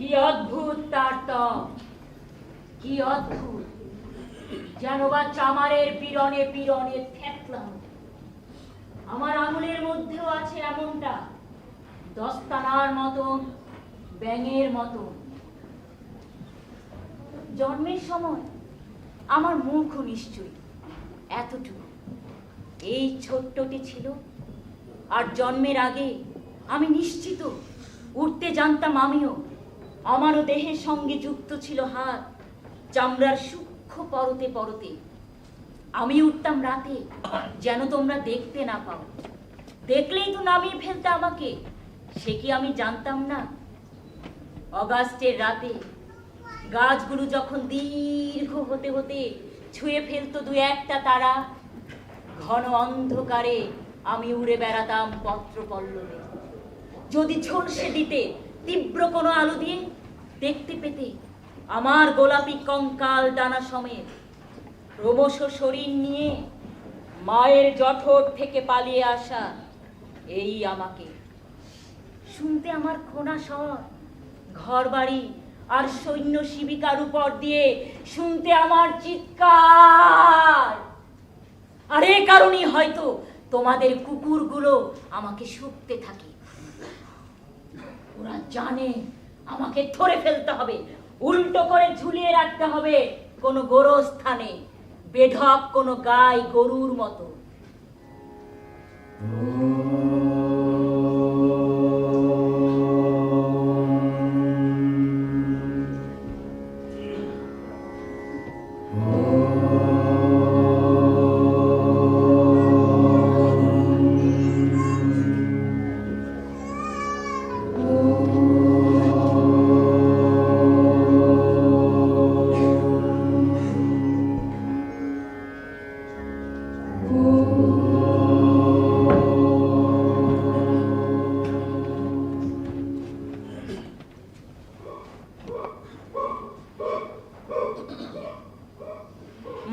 কি অদ্ভুত তার তপ, কি অদ্ভুত, যেন বা চামারের পীড়নে পীড়নে থেতলাম। আমার আঙুলের মধ্যেও আছে এমনটা, দস্তানার মতো, ব্যাঙের মতো। জন্মের সময় আমার মুখও নিশ্চয়ই এতটুকু, এই ছোট্টটি ছিল। আর জন্মের আগে আমি নিশ্চিত উঠতে জানতাম আমিও। আমারও দেহের সঙ্গে যুক্ত ছিল হাত, চামড়ার সূক্ষ্ম পরতে পরতে। আমি উঠতাম রাতে, যেন তোমরা দেখতে না পাও। দেখলেই তো নামিয়ে ফেলতে আমাকে, সে কি আমি জানতাম না? অগাস্টের রাতে গাছগুলো যখন দীর্ঘ হতে হতে ছুঁয়ে ফেলতো দু একটা তারা, ঘন অন্ধকারে আমি উড়ে বেড়াতাম পত্র পল্লবে। যদি ঝলসে দিতে তীব্র কোনো আলো দিয়ে, দেখতে পেতে আমার গোলাপি কঙ্কাল ডানা সমেত ক্রমশ শরীর নিয়ে মায়ের জঠর থেকে পালিয়ে আসা এই আমাকে। শুনতে আমার খোনা স্বর, ঘর বাড়ি আর সৈন্য শিবিকার উপর দিয়ে শুনতে আমার চিৎকার। আর এ কারণেই হয়তো তোমাদের কুকুরগুলো আমাকে শুকতে থাকে। ওরা জানে আমাকে ধরে ফেলতে হবে, উল্টো করে ঝুলিয়ে রাখতে হবে কোনো গোরস্থানে, বেঢপ কোনো গাই গরুর মতো।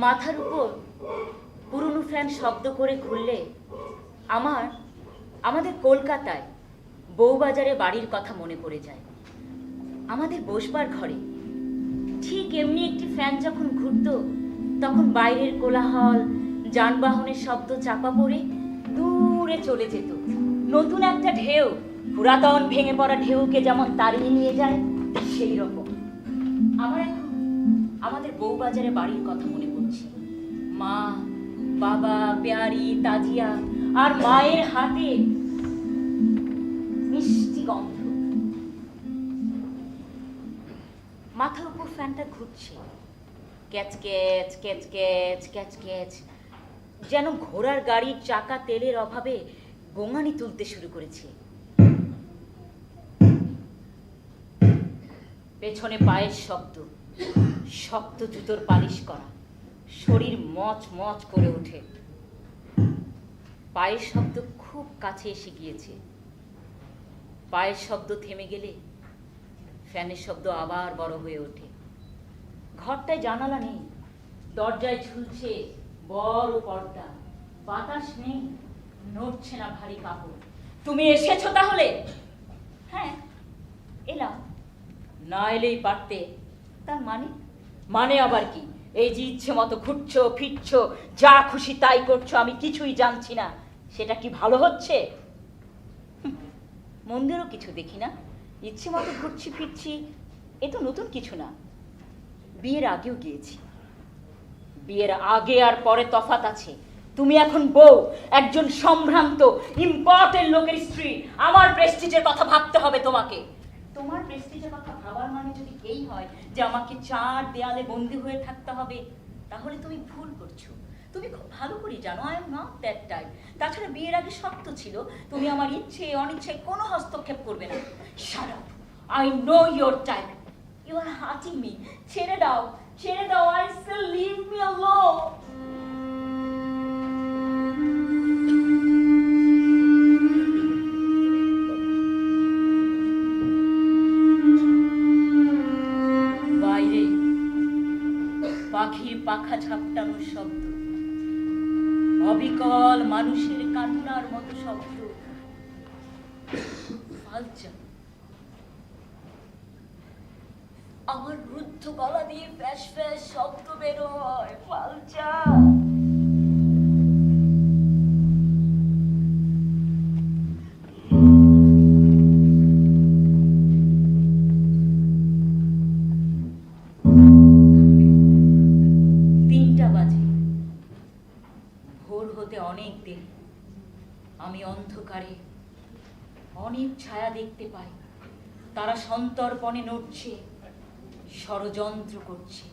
মাথার উপর পুরনো ফ্যান শব্দ করে ঘুরলে আমাদের কলকাতায় বউবাজারে বাড়ির কথা মনে পড়ে যায়। আমাদের বসবার ঘরে ঠিক এমনি একটি ফ্যান যখন ঘুরতো, তখন বাইরের কোলাহল, যানবাহনের শব্দ চাপা পড়ে দূরে চলে যেত নতুন একটা ঢেউ। পুরাতন ভেঙে পড়া ঢেউকে যেমন তাড়িয়ে নিয়ে যায়, সেই রকম আমার এখন আমাদের বউবাজারে বাড়ির কথা মনে পড়ছে। মা, বাবা, পেয়ারি, তাজিয়া আর মায়ের হাতে মিষ্টি গন্ধ। মাথার উপর ফ্যানটা ঘুরছে, catch catch catch catch catch catch, যেন ঘোড়ার গাড়ির চাকা তেলের অভাবে গোঙানি তুলতে শুরু করেছে। পেছনে পায়ের শব্দ, শক্ত জুতোর পালিশ করা, শরীর মচ মচ করে ওঠে। পায়ের শব্দ খুব কাছে এসে গিয়েছে। পায়ের শব্দ থেমে গেলে ফ্যানের শব্দ আবার বড় হয়ে ওঠে। ঘরটায় জানালা নেই, দরজায় ঝুলছে বড় পর্দা, বাতাস নেই, নড়ছে না ভারী কাপড়। তুমি এসেছো তাহলে? হ্যাঁ, এলাম। না এলেই পারতে। তার মানে আবার কি? এই যে ইচ্ছে মতো ঘুরছো ফিরছো, যা খুশি তাই করছো, আমি কিছুই জানছি না, সেটা কি ভালো হচ্ছে? মন্দিরও কিছু দেখি না, ইচ্ছে মতো ঘুরছি ফিরছি, এ তো নতুন কিছু না। বিয়ের আগেও গিয়েছি। বিয়ের আগে আর পরে তফাৎ আছে। তুমি এখন বউ, একজন সম্ভ্রান্ত ইম্পর্টেন্ট লোকের স্ত্রী। আমার প্রেস্টিজের কথা ভাবতে হবে তোমাকে। তোমার প্রেস্টিজের কথা ভাবার মানে যদি এই হয় যে আমাকে চার দেয়ালে বন্দী হয়ে থাকতে হবে, তাহলে তুমি ভুল করছো। তুমি খুব ভালো করে জানো I am not that type. তাছাড়া বিয়ের আগে শর্ত ছিল তুমি আমার ইচ্ছে অনিচ্ছায় কোনো হস্তক্ষেপ করবে না। Shut up, I know your type. You are hurting me. ছেড়ে দাও, ছেড়ে দাও। I still leave me alone. পাখির পাখা ঝাপটানোর শব্দ, অবিকল মানুষের কান্নার মতো শব্দ। ফালচা আমার রুদ্ধ গলা দিয়ে ফ্যাস ফ্যাস শব্দ বের হয়। ফালচা অনেক দেরি। আমি অন্ধকারে অনেক ছায়া দেখতে পাই, তারা সন্তর্পণে নড়ছে, ষড়যন্ত্র করছে।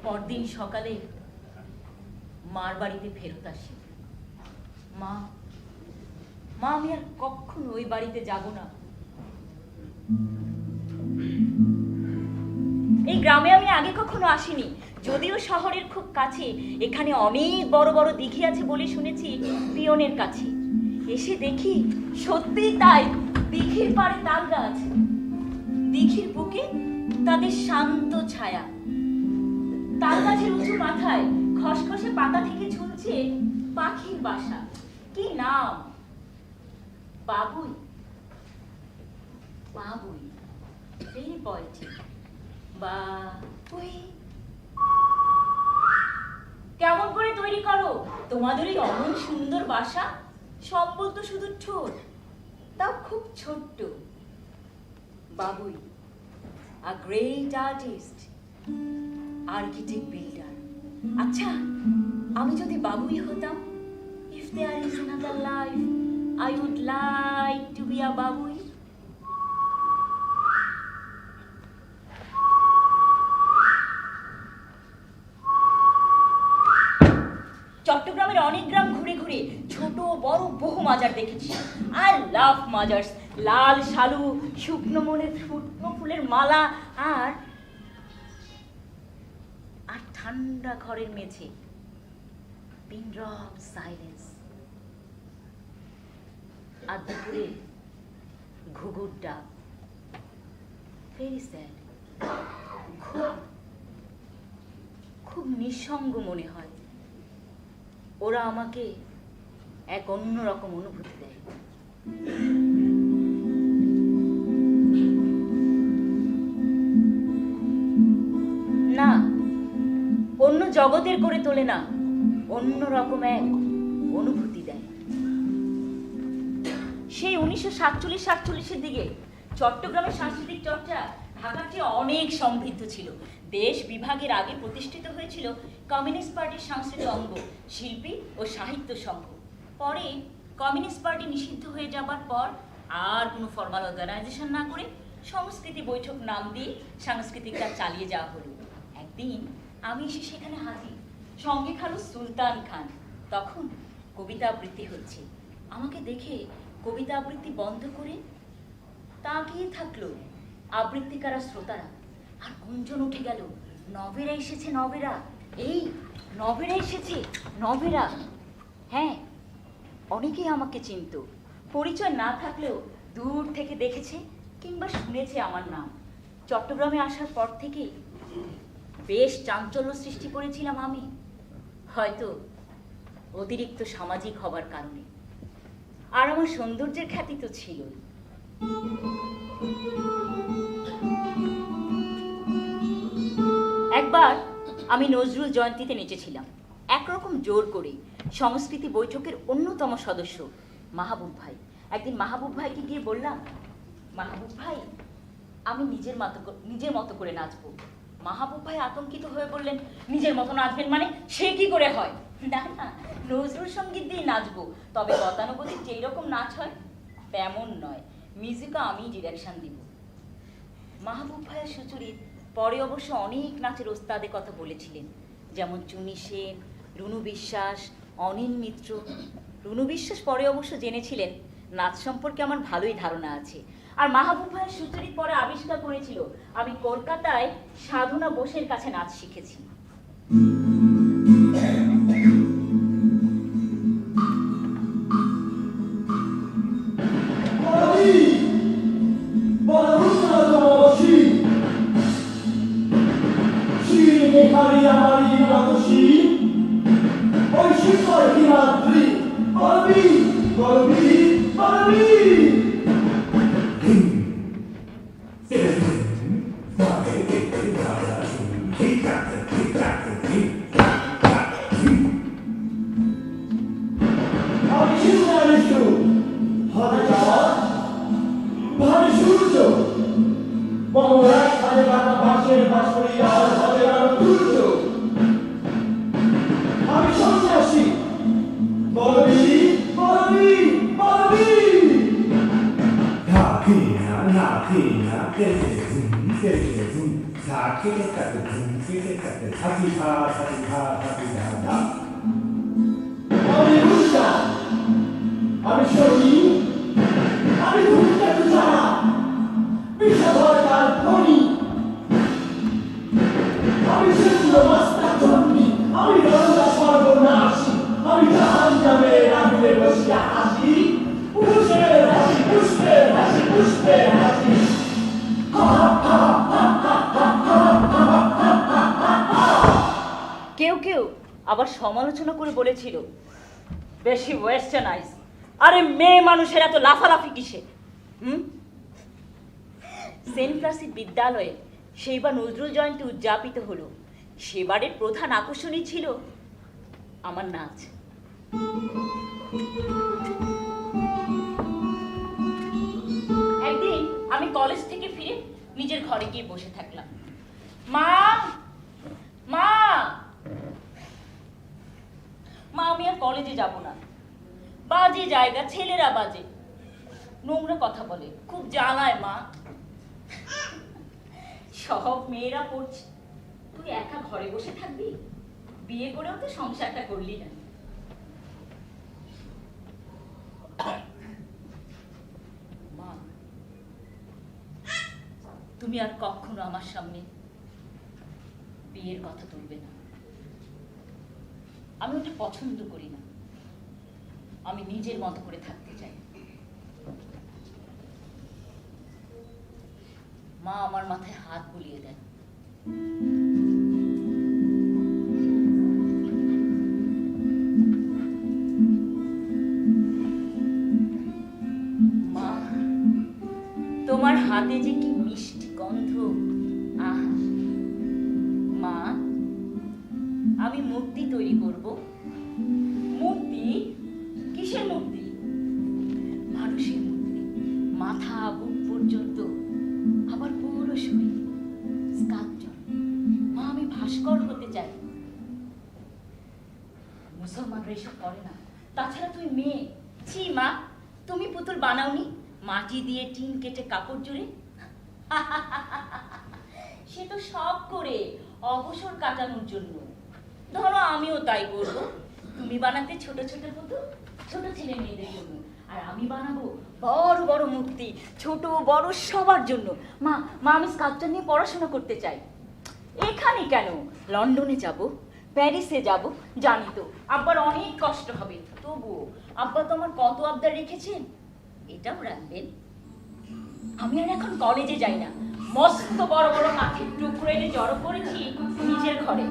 পরদিন সকালে মার বাড়িতে ফেরত আসি। মা মা আমি আর কখনো ওই বাড়িতে যাব না। এই গ্রামে আমি আগে কখনো আসিনি, যদিও শহরের খুব কাছে। এখানে অনেক বড় বড় দিঘি আছে বলে শুনেছি পিয়নের কাছে। এসে দেখি সত্যিই তাই, দিঘির পাড়ে তাল গাছ, দিঘির বুকে তাদের শান্ত ছায়া। তাল গাছের উঁচু মাথায় খসখসে পাতা থেকে ঝুলছে পাখির বাসা। কি নাম? বাবুই। বাবুই, ভেরি পয়েটিক। বাবুই। কেমন করে তৈরি করো তোমাদের এই অমন সুন্দর বাসা? সম্বল তো শুধু ঠোঁট, তাও খুব ছোট্ট। বাবুই, a great artist, architect, builder. আচ্ছা, আমি যদি বাবুই হতাম, if there is another life, I would like to be a বাবুই. চট্টগ্রামের অনেক গ্রাম ঘুরে ঘুরে ছোট বড় বহু মাজার দেখেছি। I love মাজার্স। লাল শালু, শুকনো ফুলের মালা আর ঠান্ডা ঘরের মেঝে, পিন ড্রপ সাইলেন্স। আর দুপুরে ঘুঘুর ডাক, ভেরি স্যাড। খুব নিঃসঙ্গ মনে হয়। ওরা আমাকে এক অন্যরকম অনুভূতি দেয়। না, অন্য জগতের করে তোলে না, অন্যরকম এক অনুভূতি দেয়। সেই 1947-48-এর দিকে চট্টগ্রামের সাংস্কৃতিক চর্চা ঢাকার চেয়ে অনেক সমৃদ্ধ ছিল। দেশ বিভাগের আগে প্রতিষ্ঠিত হয়েছিল কমিউনিস্ট পার্টির সাংস্কৃতিক অঙ্গ শিল্পী ও সাহিত্য সংঘ। পরে কমিউনিস্ট পার্টি নিষিদ্ধ হয়ে যাবার পর আর কোনো ফর্মাল অর্গানাইজেশন না করে সংস্কৃতি বৈঠক নাম দিয়ে সাংস্কৃতিক কাজ চালিয়ে যাওয়া হলো। একদিন আমি এসে সেখানে হাজির, সঙ্গে খালু সুলতান খান। তখন কবিতা আবৃত্তি হচ্ছে। আমাকে দেখে কবিতা আবৃত্তি বন্ধ করে তাকিয়ে থাকলো আবৃত্তিকারা শ্রোতারা। আর গুঞ্জন উঠে গেল, নবেরা এসেছে, নবেরা, এই নবেরা এসেছে, নবেরা। হ্যাঁ, অনেকেই আমাকে চিনত, পরিচয় না থাকলেও দূর থেকে দেখেছে কিংবা শুনেছে আমার নাম। চট্টগ্রামে আসার পর থেকে বেশ চাঞ্চল্য সৃষ্টি করেছিলাম আমি, হয়তো অতিরিক্ত সামাজিক হবার কারণে। আর আমার সৌন্দর্যের খ্যাতি তো ছিলই। একবার আমি নজরুল জয়ন্তীতে নেচেছিলাম, একরকম জোর করে। সংস্কৃতি বৈঠকের অন্যতম সদস্য মাহবুব ভাই। একদিন মাহবুব ভাইকে গিয়ে বললাম, মাহবুব ভাই, আমি নিজের মতো করে নাচবো। মাহবুব ভাই আতঙ্কিত হয়ে বললেন, নিজের মতো নাচবেন মানে? সে কি করে হয়? না না, নজরুল সঙ্গীত দিয়ে নাচবো, তবে গতানুগতিক যেই রকম নাচ হয় তেমন নয়, মিউজিকও আমি ডিরেকশন দিব। মাহবুব ভাইয়ের সুচরিত পরে অবশ্য অনেক নাচের ওস্তাদের কথা বলেছিলেন, যেমন চুনি সেন, রুনু বিশ্বাস, অনিল মিত্র। রুনু বিশ্বাস পরে অবশ্য জেনেছিলেন নাচ সম্পর্কে আমার ভালোই ধারণা আছে। আর মাহবুব ভাইয়ের সুচরিত পরে আবিষ্কার করেছিল আমি কলকাতায় সাধনা বোসের কাছে নাচ শিখেছি। সাহসী ওই শিখর হিমাদ্রি বলবি বলবি বলবি আমি শিশু ভাবে সূর্য বঙ্গরাজ হাতে বাতা ভাসের ভাস্করি আর হবে আরো দুর্য আমি সন্ন্যাসী বলবি বলবি বলবি আমি রুষ্টা আমি শনি আমি ভূমিকা ছাড়া বিষধর তার ধ্বনি আমি শুক্ল মাস্তা জন্মি আমি রঙ্গা সর্বনাশী আমি জাহান নামে আগুনে বসিয়া হাসি পুষ্পের হাসি পুষ্পের হাসি পুষ্পের হাসি কেউ কেউ আবার সমালোচনা করে বলেছিল বেশি ওয়েস্টার্নাইজ। আরে মেয়ে মানুষের এত লাফালাফি কিসে? সেন্ট ফ্রান্সিস বিদ্যালয়ে সেইবার নজরুল জয়ন্তী উদযাপিত হলো। সেবারের প্রধান আকর্ষণই ছিল আমার নাচ। একদিন আমি কলেজ থেকে ফিরে নিজের ঘরে গিয়ে বসে থাকলাম। মা মা মা আমি আর কলেজে যাব না, বাজে জায়গা, ছেলেরা বাজে, নোংরা কথা বলে, খুব জ্বালায় মা। সব মেয়েরা পড়ছে, তুই একা ঘরে বসে থাকবি? বিয়ে করেও তো সংসারটা করলি না। মা তুমি আর কখনো আমার সামনে বিয়ের কথা তুলবে না। আমি ওটা পছন্দ করি না। আমি নিজের মতো করে থাকতে চাই। মা আমার মাথায় হাত বুলিয়ে দেন। মা তোমার হাতে যে কি মিষ্টি গন্ধ, আহ! মা আমি মূর্তি তৈরি করব। মূর্তি? কিসের মূর্তি? মানুষের মূর্তি, মাথা বুক পর্যন্ত, আবার পুরো শরীর স্কাল্পচার। মা আমি ভাস্কর হতে চাই। মুসলমানরা এসব করে না। তাছাড়া তুই মেয়ে। ছি মা, তুমি পুতুল বানাওনি? মাটি দিয়ে টিন কেটে কাপড় জুড়ে? সে তো সব করে অবসর কাটানোর জন্য। ধরো আমিও তাই করবো। তুমি বানাতে ছোট ছোট পুতুল, ছোট ছেলে মেয়েদের জন্য, আর আমি বানাবো বড় বড় মূর্তি, ছোট বড় সবার জন্য। মা মা আমি স্কাল্পচার নিয়ে পড়াশোনা করতে চাই। এখানে কেন, লন্ডনে যাব, প্যারিসে যাব। জানি তো আব্বার অনেক কষ্ট হবে, তবুও আব্বা তো আমার কত আবদার রেখেছেন, এটাও রাখবেন। আমি আর এখন কলেজে যাই না। মস্ত বড় বড় কাঠের টুকরো এনে জড়ো করেছি নিজের ঘরে।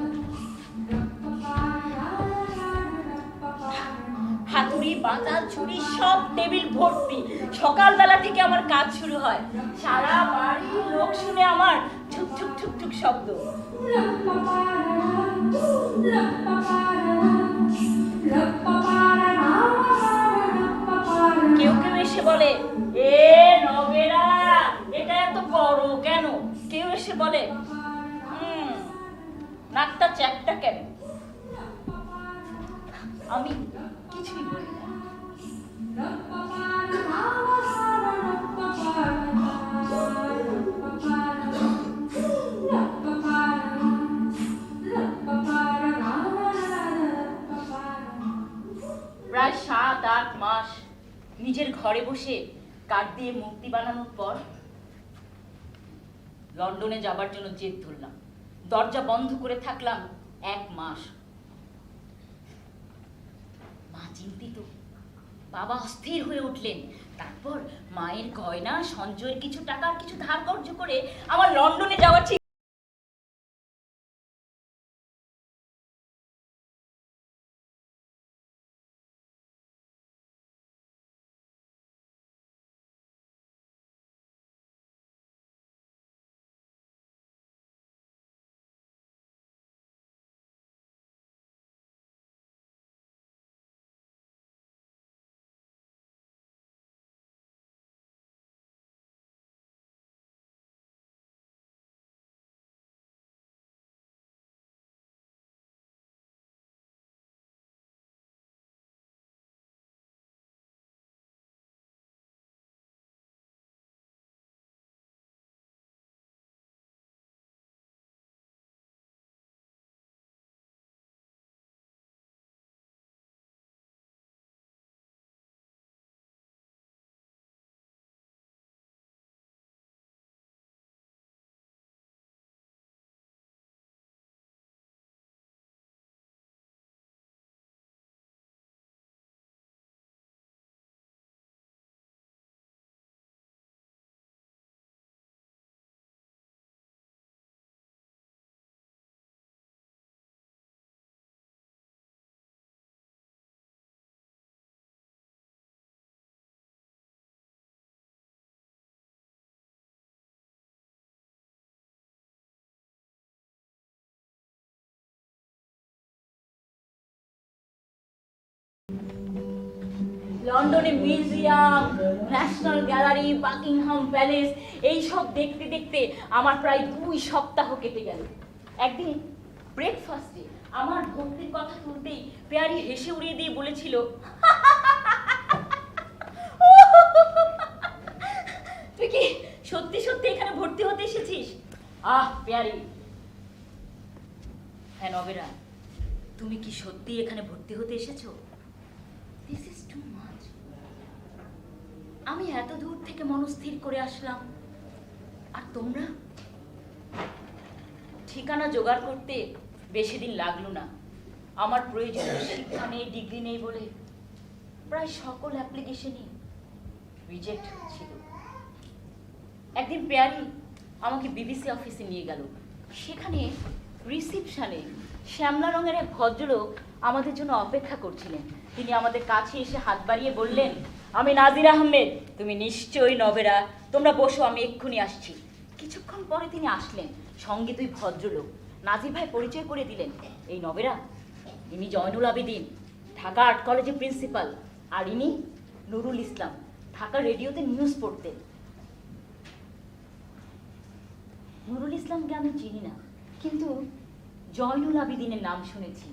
হাতুড়ি, বাতা, ছুরি সব টেবিল ভর্তি। সকালবেলা থেকে আমার কাজ শুরু হয়। সারা বাড়ি লোক শুনে আমার ঠুক ঠুক ঠুক ঠুক শব্দ। কেউ কেউ এসে বলে, এ নবেরা এটা এত বড় কেন? কেউ এসে বলে, নাকটা চ্যাপটা কেন? আমি কিছুই বলি না। প্রায় 7-8 মাস নিজের ঘরে বসে কাঠ দিয়ে মূর্তি বানানোর পর লন্ডনে যাবার জন্য জেদ ধরলাম। দরজা বন্ধ করে থাকলাম 1 মাস। মা চিন্তিত, বাবা অস্থির হয়ে উঠলেন। তারপর মায়ের গয়না, সঞ্চয়ের কিছু টাকা আর কিছু ধার কর্জ করে আমার লন্ডনে যাওয়ার লন্ডনে museum, national gallery, Buckingham palace এইসব দেখতে দেখতে আমার প্রায় 2 সপ্তাহ কেটে গেল। একদিন ব্রেকফাস্টে আমার ভক্তির কথা তুলতেই পেয়ারি হেসে উড়িয়ে দিয়ে বলেছিল, তুই কি সত্যি সত্যি এখানে ভর্তি হতে এসেছিস? আহ পেয়ারি। হ্যাঁ নবেরা, তুমি কি সত্যি এখানে ভর্তি হতে এসেছো? This is too much. আমি এত দূর থেকে মনস্থির করে আসলাম, আর তোমরা? ঠিকানা জোগাড় করতে বেশি দিন লাগলো না। আমার প্রয়োজনীয় শিক্ষা নেই, ডিগ্রি নেই বলে প্রায় সকল অ্যাপ্লিকেশনই রিজেক্ট হচ্ছিল। একদিন পেয়ারি আমাকে বিবিসি অফিসে নিয়ে গেল। সেখানে রিসিপশনে শ্যামলা রঙের এক ভদ্রলোক আমাদের জন্য অপেক্ষা করছিলেন। তিনি আমাদের কাছে এসে হাত বাড়িয়ে বললেন, আমি নাজির আহমেদ, তুমি নিশ্চয়ই নবেরা, তোমরা বসো, আমি এক্ষুনি আসছি। কিছুক্ষণ পরে তিনি আসলেন, সঙ্গে 2 ভদ্রলোক। নাজির ভাই পরিচয় করে দিলেন, এই নবেরা, ইনি জয়নুল আবেদিন, ঢাকা আর্ট কলেজের প্রিন্সিপাল, আর ইনি নুরুল ইসলাম, ঢাকা রেডিওতে নিউজ পড়তেন। নুরুল ইসলামকে আমি চিনি না, কিন্তু জয়নুল আবেদিনের নাম শুনেছি।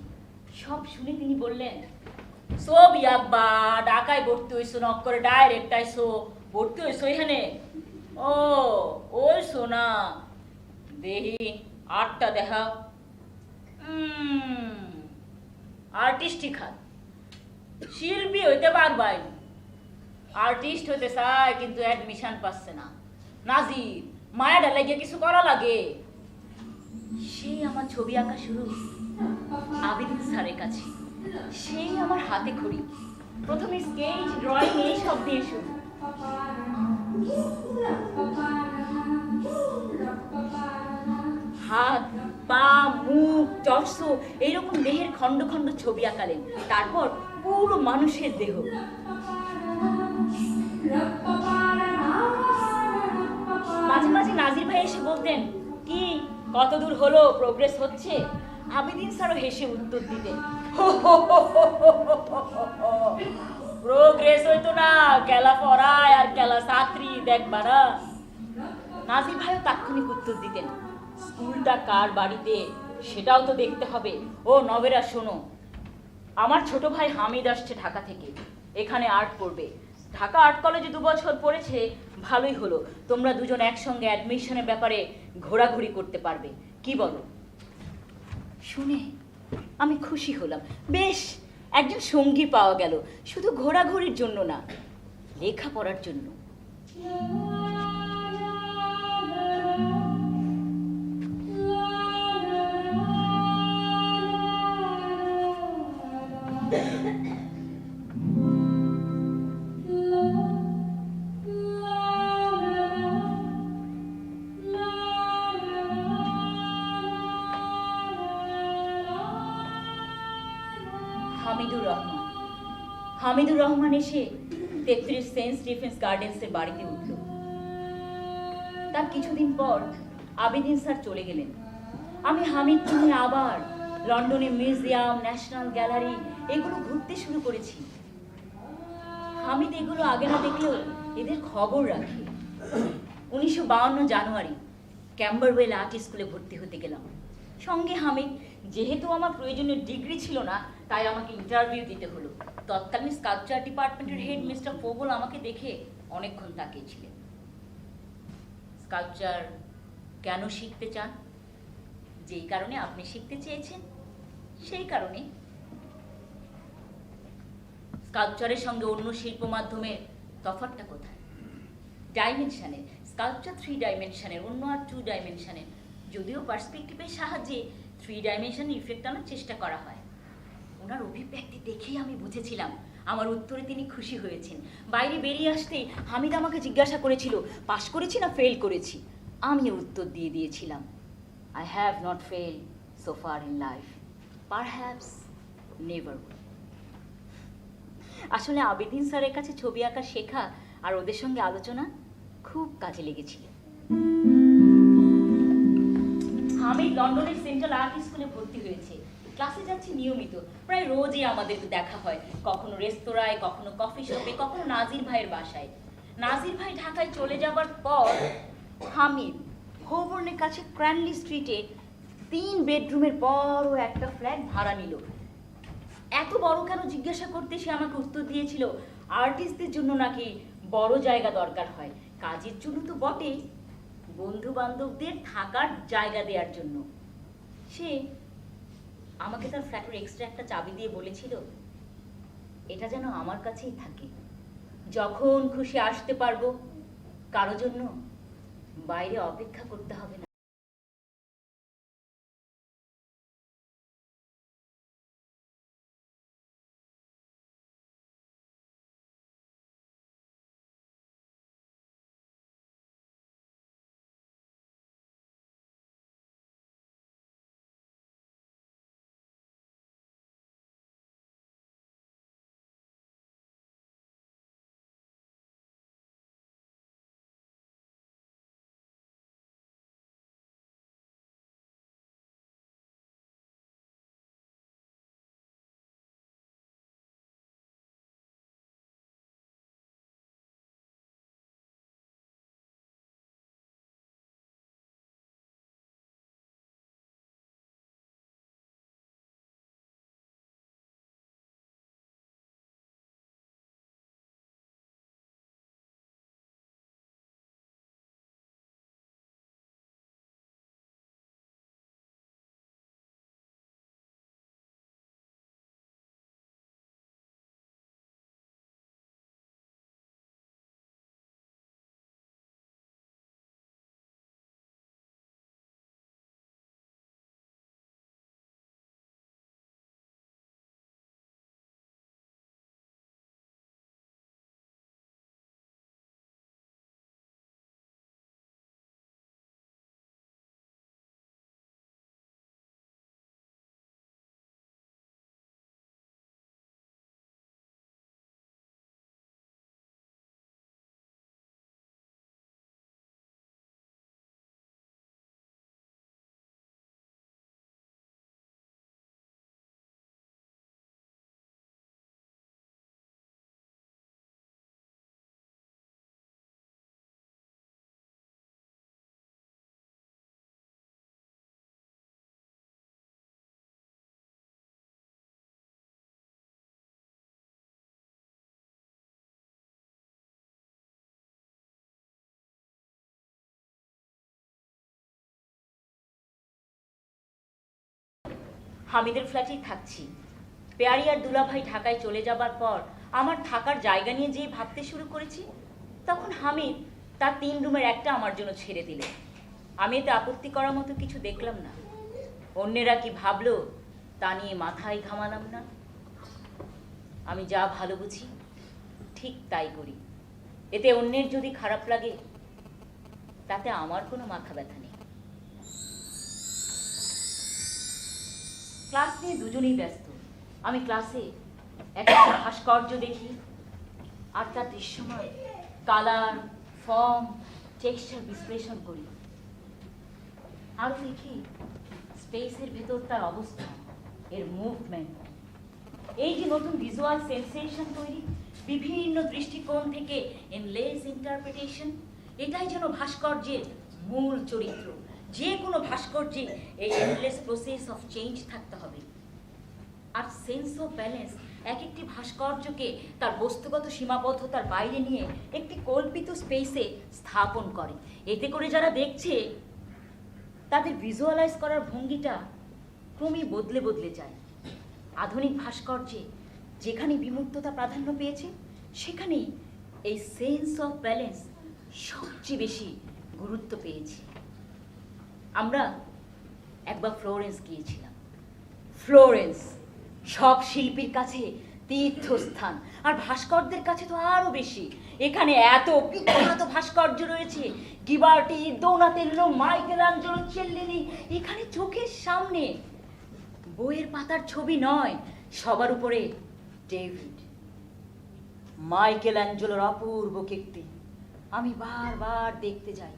সব শুনে তিনি বললেন, সব ইয়াব্বা, ঢাকায় ভর্তি হইছো, নক করে ডাইরেক্ট আইসো, ভর্তি হইছো এখানে? ও ওই সোনা, দেহি আটটা দেখা, আর্টিস্টই খাত, শিল্পী হইতে পারবাই, আর্টিস্ট হইতে চায় কিন্তু অ্যাডমিশন পাচ্ছে না। নাজির, মায়াটা লেগে কিছু করা লাগে। সেই আমার ছবি আঁকা শুরু আবেদিন স্যারের কাছে, সেই আমার হাতে খড়ি। প্রথমে স্কেচ, ড্রয়িং এই সব দিয়ে শুরু। হাত, পা, মুখ, টর্সো এইরকম দেহের খণ্ড খণ্ড ছবি আঁকালেন। তারপর পুরো মানুষের দেহ। মাঝে মাঝে নাজির ভাই এসে বলতেন, কি কত দূর হলো, প্রোগ্রেস হচ্ছে? আবেদিন স্যারও হেসে উত্তর দিতেন, প্রোগ্রেস হইতো না, খেলা পড়ায় আর খেলা ছাত্রী দেখবা না। নাজির ভাইও তাৎক্ষণিক উত্তর দিতেন, স্কুলটা কার বাড়িতে সেটাও তো দেখতে হবে। ও নবেরা শোনো, আমার ছোট ভাই হামিদ আসছে ঢাকা থেকে, এখানে আর্ট পড়বে। ঢাকা আর্ট কলেজে 2 বছর পড়েছে, ভালোই হলো, তোমরা দুজন একসঙ্গে অ্যাডমিশনের ব্যাপারে ঘোরাঘুরি করতে পারবে, কি বলো? শুনে আমি খুশি হলাম। বেশ, একজন সঙ্গী পাওয়া গেল, শুধু ঘোরাঘুরির জন্য না, লেখাপড়ার জন্য। হামিদুর রহমান এসে 33 সেন্ট স্টিফেন্স গার্ডেন্সের বাড়িতে উঠল। তার কিছুদিন পর আবেদিন স্যার চলে গেলেন। আমি হামিদ নিয়ে আবার লন্ডনে মিউজিয়াম, ন্যাশনাল গ্যালারি এগুলো ঘুরতে শুরু করেছি। হামিদ এগুলো আগে না দেখলেও এদের খবর রাখে। 1952 জানুয়ারি ক্যাম্বারওয়েল আর্ট স্কুলে ভর্তি হতে গেলাম। সঙ্গে হামিদ। যেহেতু আমার প্রয়োজনীয় ডিগ্রি ছিল না, তাই আমাকে ইন্টারভিউ দিতে হলো। তৎকালীন স্কাল্পচার ডিপার্টমেন্টের হেড মিস্টার ফোগল আমাকে দেখে অনেকক্ষণ তাকিয়েছিলেন। স্কাল্পচার কেন শিখতে চান? যেই কারণে আপনি শিখতে চেয়েছেন সেই কারণে। স্কাল্পচারের সঙ্গে অন্য শিল্প মাধ্যমের তফাৎটা কোথায়? ডাইমেনশনের। স্কাল্পচার 3 ডাইমেনশনের, অন্য আর 2 ডাইমেনশনের। যদিও পার্সপেক্টিভের সাহায্যে 3 ডাইমেনশন ইফেক্ট আনার চেষ্টা করা হয়। ওনার অভিব্যক্তি দেখেই আমি বুঝেছিলাম আমার উত্তরে তিনি খুশি হয়েছেন। বাইরে বেরিয়ে আসতেই হামিদ আমাকে জিজ্ঞাসা করেছিল, পাস করেছি না ফেল করেছি। আমিও উত্তর দিয়ে দিয়েছিলাম, I have not failed so far in life. Perhaps never. আসলে আবেদিন স্যারের কাছে ছবি আঁকা শেখা আর ওদের সঙ্গে আলোচনা খুব কাজে লেগেছিল। হামিদ লন্ডনের সেন্ট্রাল আর্ট স্কুলে ভর্তি হয়েছে। ক্লাসে যাচ্ছি নিয়মিত, প্রায় রোজই আমাদের দেখা হয়, কখনো রেস্তোরাঁয়, কখনো কফি শপে, কখনো নাজির ভাইয়ের বাসায়। নাজির ভাই ঢাকায় চলে যাবার পর হামিদ হোবর্নের কাছে ক্র্যানলি স্ট্রিটে 3 বেডরুমের বড় একটা ফ্ল্যাট ভাড়া নিল। এত বড় কেন জিজ্ঞাসা করতে সে আমাকে উত্তর দিয়েছিল, আর্টিস্টদের জন্য নাকি বড় জায়গা দরকার হয়, কাজের জন্য তো বটেই, বন্ধু বান্ধবদের থাকার জায়গা দেওয়ার জন্য। সে আমাকে তার ফ্ল্যাটের এক্সট্রা একটা চাবি দিয়ে বলেছিল, এটা যেন আমার কাছেই থাকে, যখন খুশি আসতে পারবো, কারো জন্য বাইরে অপেক্ষা করতে হবে না। হামিদের ফ্ল্যাটেই থাকছি। পেয়ারি আর দুলাভাই ঢাকায় চলে যাবার পর আমার থাকার জায়গা নিয়ে যেই ভাবতে শুরু করেছি, তখন হামিদ তার 3 রুমের একটা আমার জন্য ছেড়ে দিলে। আমি এতে আপত্তি করার মতো কিছু দেখলাম না। অন্যেরা কি ভাবলো তা নিয়ে মাথায় ঘামালাম না। আমি যা ভালো বুঝি ঠিক তাই করি, এতে অন্যের যদি খারাপ লাগে তাতে আমার কোনো মাথা ব্যথা নেই। ক্লাস নিয়ে দুজনেই ব্যস্ত। আমি ক্লাসে একটা ভাস্কর্য দেখি আর তার দৃশ্যময় কালার, ফর্ম, টেক্সচার বিশ্লেষণ করি। আরো দেখি স্পেসের ভেতর তার অবস্থা, এর মুভমেন্ট, এই যে নতুন ভিজুয়াল সেন্সেশন তৈরি, বিভিন্ন দৃষ্টিকোণ থেকে এনলেস ইন্টারপ্রিটেশন, এটাই যেন ভাস্কর্যের মূল চরিত্র। যে কোনো ভাস্কর্যে এই এন্ডলেস প্রসেস অফ চেঞ্জ থাকতে হবে। আর সেন্স অফ ব্যালেন্স এক একটি ভাস্কর্যকে তার বস্তুগত সীমাবদ্ধতার বাইরে নিয়ে একটি কল্পিত স্পেসে স্থাপন করে। এতে করে যারা দেখছে তাদের ভিজুয়ালাইজ করার ভঙ্গিটা ক্রমেই বদলে বদলে যায়। আধুনিক ভাস্কর্যে যেখানে বিমূর্ততা প্রাধান্য পেয়েছে, সেখানেই এই সেন্স অফ ব্যালেন্স সবচেয়ে বেশি গুরুত্ব পেয়েছে। আমরা একবার ফ্লোরেন্স গিয়েছিলাম। ফ্লোরেন্স সব শিল্পীর কাছে তীর্থস্থান, আর ভাস্করদের কাছে তো আরো বেশি। এখানে এত বিখ্যাত ভাস্কর্য রয়েছে, গিবার্টি, দোনাতেল্লো, মাইকেলাঞ্জেলো, চেল্লিনি, এখানে চোখের সামনে। বইয়ের পাতার ছবি নয়, সবার উপরে ডেভিড। মাইকেলাঞ্জেলোর অপূর্ব কীর্তি আমি বারবার দেখতে যাই।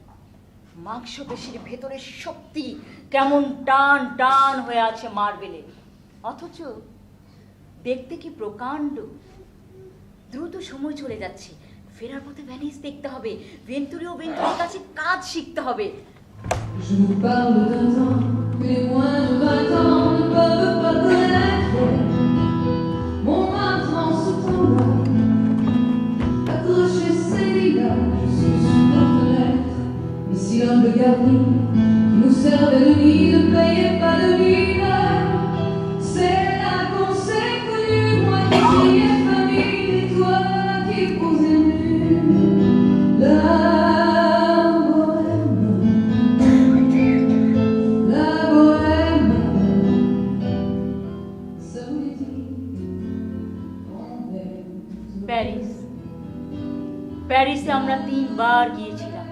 মাংসপেশির ভেতরের শক্তি কেমন টান টান হয়ে আছে মার্বেলে। অথচ দেখতে কি প্রকাণ্ড। দ্রুত সময় চলে যাচ্ছে, ফেরার পথে ভ্যানিস দেখতে হবে, ভেন্তুরির কাছে কাজ শিখতে হবে। Je vous parle d'un temps que les moins de 20 ans ne peuvent pas connaître. Mon maintenant ce temps-là, accroché ses lilas, je suis supporte l'être. Ici l'homme de garni, qui nous servait de nid, ne payait pas de mine. C'est là qu'on s'est connus, moi qui criais famille, et toi qui posais nu. La Paris, প্যারিসে আমরা 3 বার গিয়েছিলাম।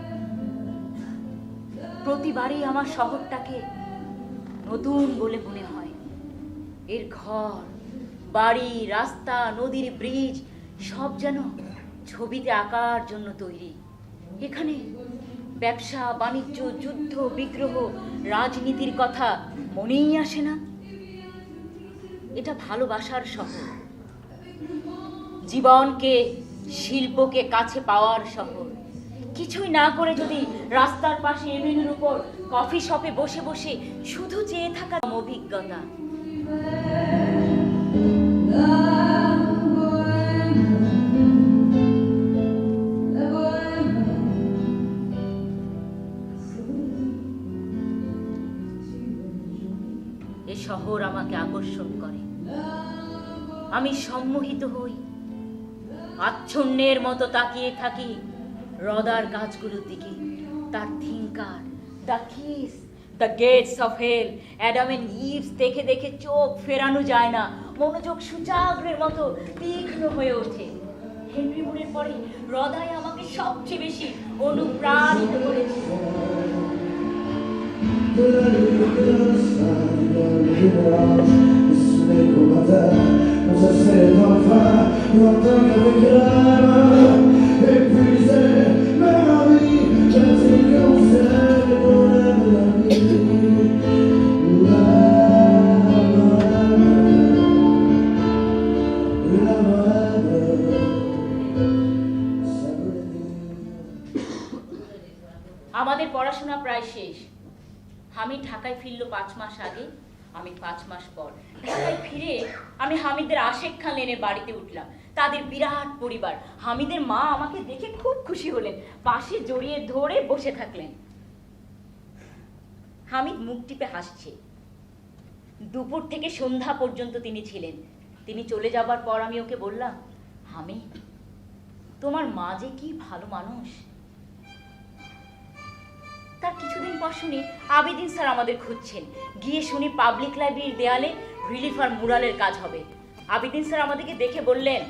প্রতিবারই আমার শহরটাকে নতুন বলে মনে হয়। এর ঘর, বাড়ি, রাস্তা, নদীর ব্রিজ সব যেন ছবিতে আঁকার জন্য তৈরি। এখানে ব্যবসা, বাণিজ্য, যুদ্ধ, বিগ্রহ, রাজনীতির কথা মনেই আসে না। এটা ভালোবাসার শহর, জীবনকে, শিল্পকে কাছে পাওয়ার শহর। কিছুই না করে যদি রাস্তার পাশে এভিনিউর উপর কফি শপে বসে বসে শুধু চেয়ে থাকার অভিজ্ঞতা। এ শহর আমাকে আকর্ষণ করে, আমি সম্মোহিত হই, আচ্ছন্নের মতো তাকিয়ে থাকি হ্রদার গাছগুলোর দিকে। তার thinker, the kiss, the gates of hell, Adam and Eves দেখে দেখে চোখ ফেরানো যায় না, মনোযোগ সূচাগ্রের মতো তীক্ষ্ণ হয়ে ওঠে। হেনরি মুরের পরে হ্রদায় আমাকে সবচেয়ে বেশি অনুপ্রাণিত করেছে। আমাদের পড়াশোনা প্রায় শেষ। আমি ঢাকায় ফিরল 5 মাস আগে, আমি 5 মাস পর। ঢাকায় ফিরে আমি হামিদের আশেক খান লেনের বাড়িতে উঠলাম। তাদের বিরাট পরিবার। হামিদের মা আমাকে দেখে খুব খুশি হলেন, পাশে জড়িয়ে ধরে বসে থাকলেন। হামিদ মুখ টিপে হাসছে। দুপুর থেকে সন্ধ্যা পর্যন্ত তিনি ছিলেন। তিনি চলে যাবার পর আমি ওকে বললাম, হামিদ, তোমার মা যে কি ভালো মানুষ। তার কিছুদিন পর শুনি আবেদিন স্যার আমাদের খুঁজছেন। গিয়ে শুনি পাবলিক লাইব্রেরির দেয়ালে রিলিফ আর মুরালের কাজ হবে। আবেদিন স্যার আমাদেরকে দেখে বললেন,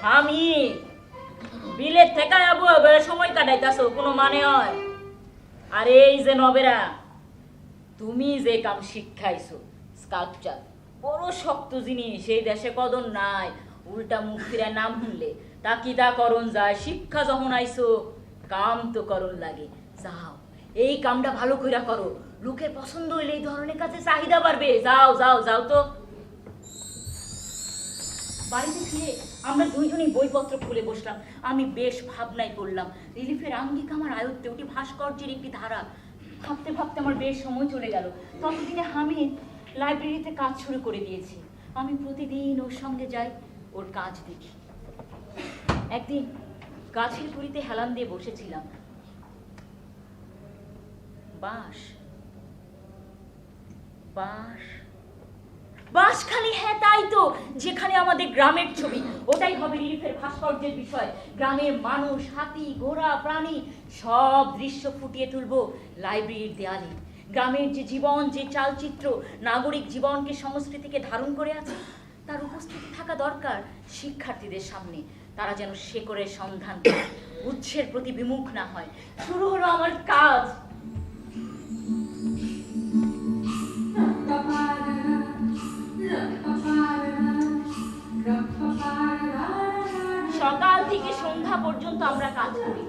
হামিদ, বিলেত থেকে আবু সময় কাটাইতাছো, কোনো মানে হয়? আর এই যে নবেরা, তুমি যে কাম শিক্ষাইছো, স্কাল্পচার, বড় শক্ত জিনিস, এই দেশে কদর নাই। উল্টা মুখ ফিরে নাম শুনলে তা কি তা করণ যায়। শিক্ষা যখন আইছো, কাম তো করণ লাগে। যাও, এই কামটা ভালো কইরা করো, লোকের পছন্দ হইলে এই ধরনের কাছে চাহিদা বাড়বে। যাও যাও যাও তো। বাড়িতে ফিরে আমরা দুইজনই বইপত্র খুলে বসলাম। আমি বেশ ভাবনায় পড়লাম। রিলিফের আঙ্গিক আমার আয়ত্তে, ওটি ভাস্কর্যের একটি ধারা। ভাবতে ভাবতে আমার বেশ সময় চলে গেল। ততদিনে হামিদ লাইব্রেরিতে কাজ শুরু করে দিয়েছে। আমি প্রতিদিন ওর সঙ্গে যাই, ওর কাজ দেখি। একদিন গাছের গুড়িতে হেলান দিয়ে বসেছিলাম। বাঁশ, বাঁশ, বাঁশখালী, হ্যাঁ তাই তো, যেখানে আমাদের গ্রামের ছবি, ওটাই হবে রিলিফের ভাস্কর্যের বিষয়। গ্রামের মানুষ, হাতি, ঘোড়া, প্রাণী, সব দৃশ্য ফুটিয়ে তুলবো লাইব্রেরির দেয়ালে। গ্রামের যে জীবন, যে চালচিত্র নাগরিক জীবনকে, সংস্কৃতিকে ধারণ করে আছে, তার উপস্থিতি থাকা দরকার শিক্ষার্থীদের সামনে। তারা যেন শেকড়ের সন্ধান পায়, উৎসের প্রতি বিমুখ না হয়। শুরু হলো আমার কাজ। সকাল থেকে সন্ধ্যা পর্যন্ত আমরা কাজ করি।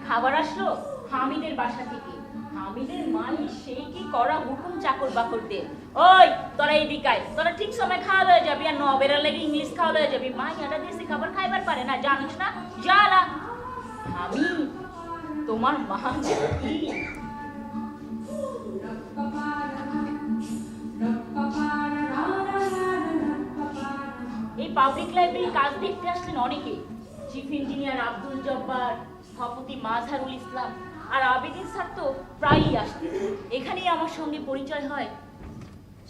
খাবার আসলো হামিদের বাসা থেকে। হামিদের মাই সেই কি করা হুকুম চাকর বাকরদের, ওই তোরা এই দিকায়, তোরা ঠিক সময় খাওয়া হয়ে যাবি, আর নবেরার লাগে ইংলিশ খাওয়া হয়ে যাবি। মাই এটা দেশি খাবার খাইবার পারে না, জানিস না? জ্বালা আমি তোমার মা কি এই পাবলিক লাইব্রেরি কাজ দেখতে আসলেন অনেকে। চিফ ইঞ্জিনিয়ার আব্দুল জব্বার, স্থপতি মাজহারুল ইসলাম আর আবেদিন স্যার তো প্রায়ই আসতেন। এখানেই আমার সঙ্গে পরিচয় হয়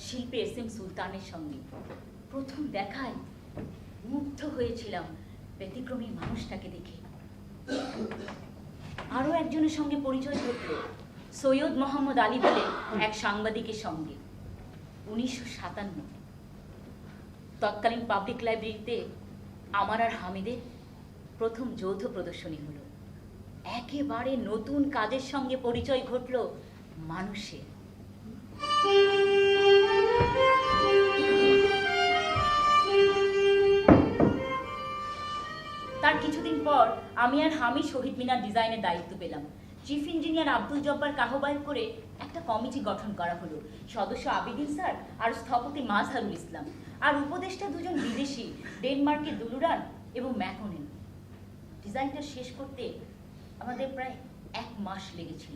শিল্পী এস.এম. সুলতানের সঙ্গে। প্রথম দেখায় মুগ্ধ হয়েছিলাম ব্যতিক্রমী মানুষটাকে দেখে। আরও একজনের সঙ্গে পরিচয় ঘটল সৈয়দ মোহাম্মদ আলী বলে এক সাংবাদিকের সঙ্গে। 1957 তৎকালীন পাবলিক লাইব্রেরিতে আমার আর হামিদের প্রথম যৌথ প্রদর্শনী হলো। একেবারে নতুন কাজের সঙ্গে পরিচয় ঘটল মানুষের। তার কিছুদিন পর আমি আর হামি শহীদ মিনার ডিজাইনের দায়িত্ব পেলাম। চিফ ইঞ্জিনিয়ার আব্দুল জব্বারকে আহ্বায়ক করে একটা কমিটি গঠন করা হলো। সদস্য আবেদিন স্যার আর স্থপতি মাজহারুল ইসলাম, আর উপদেষ্টা দুজন বিদেশি, ডেনমার্কের দুলুরান এবং ম্যাকোনেন। ডিজাইনটা শেষ করতে আমাদের প্রায় 1 মাস লেগেছিল।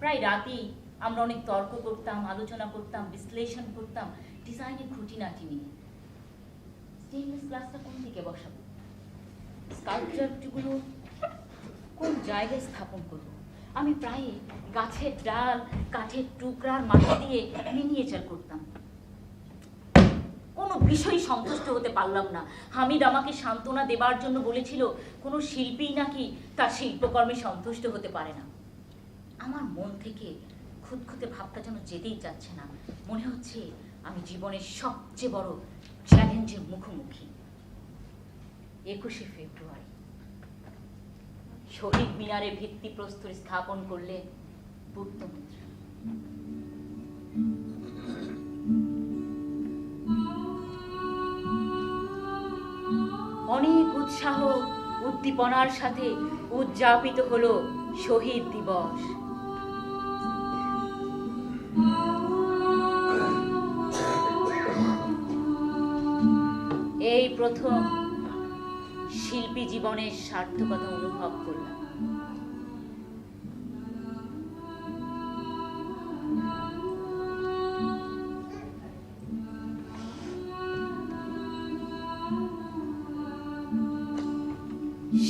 প্রায় রাতেই আমরা অনেক তর্ক করতাম, আলোচনা করতাম, বিশ্লেষণ করতাম ডিজাইনের খুঁটিনাটি নিয়ে। স্টেনলেস গ্লাসটা কোন দিকে বসাবো, স্কাল্পচারগুলো কোন জায়গায় স্থাপন করব। আমি প্রায় গাছের ডাল, কাঠের টুকরার মাটি দিয়ে মিনিয়েচার করতাম। কোনো বিষয় সন্তুষ্ট হতে পারলাম না। হামিদ আমাকে সান্ত্বনা দেবার জন্য বলেছিল কোনো শিল্পী নাকি তার শিল্পকর্মে সন্তুষ্ট হতে পারে না। আমার মন থেকে খুঁতখুঁতে ভাবটা যেন যেতেই চাচ্ছে না। মনে হচ্ছে আমি জীবনের সবচেয়ে বড় চ্যালেঞ্জের মুখোমুখি। 21শে ফেব্রুয়ারি শহীদ মিনারে ভিত্তিপ্রস্তর স্থাপন করলে পূর্ণমন্ত্রী। অনেক উৎসাহ উদ্দীপনার সাথে উদযাপিত হলো শহীদ দিবস। এই প্রথম শিল্পী জীবনের সার্থকতা অনুভব করলাম।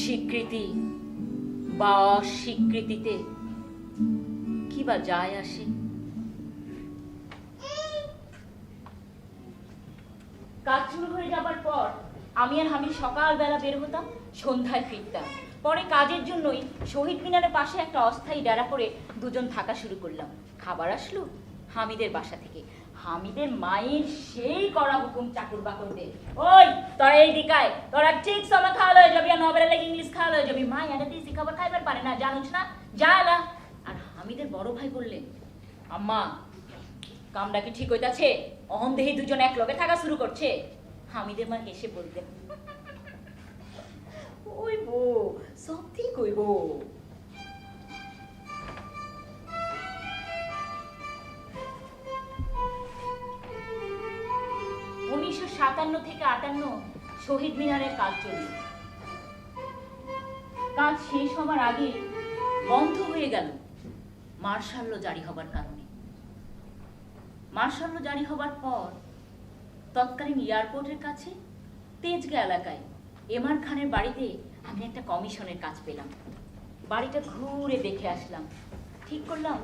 স্বীকৃতি বা অস্বীকৃতিতে কি বা যায় আসে? কাজ শুরু হয়ে যাবার পর আমি আর হামিদ সকালবেলা বের হতাম, সন্ধ্যায় ফিরতাম। পরে কাজের জন্যই শহীদ মিনারের পাশে একটা অস্থায়ী ডেরা করে দুজন থাকা শুরু করলাম। খাবার আসলো হামিদের বাসা থেকে। হামিদের মায়ের সেই কড়া হুকুম চাকর বাকরদের, ওই তোরা এই দিকায়, তোরা ঠিক সময় খাওয়া হয়ে যাবি, আর নবেলা লাগে ইংলিশ খাওয়া হয়ে যাবি। মাই এটা দেশি খাবার খাইবার পারে না, জানিস না? জ্বালা। আর হামিদের বড় ভাই বললেন, আম্মা কামটা কি ঠিক হইতাছে? অহন দেহি দুজন এক লগে থাকা শুরু করছে। হামিদের মা হেসে বলতেন, ওই বো সব ঠিক হইব। 1957 থেকে 58 শহীদ মিনারের কাজ চলল। কাজ শেষ হবার আগে বন্ধ হয়ে গেল মার্শাল ল জারি হবার কারণে। মার্শাল ল জারি হবার পর তৎকালীন এয়ারপোর্টের কাছে তেজগা এলাকায় এমআর খানের বাড়িতে আমি একটা কমিশনের কাজ পেলাম। বাড়িটা ঘুরে দেখে আসলাম। ঠিক করলাম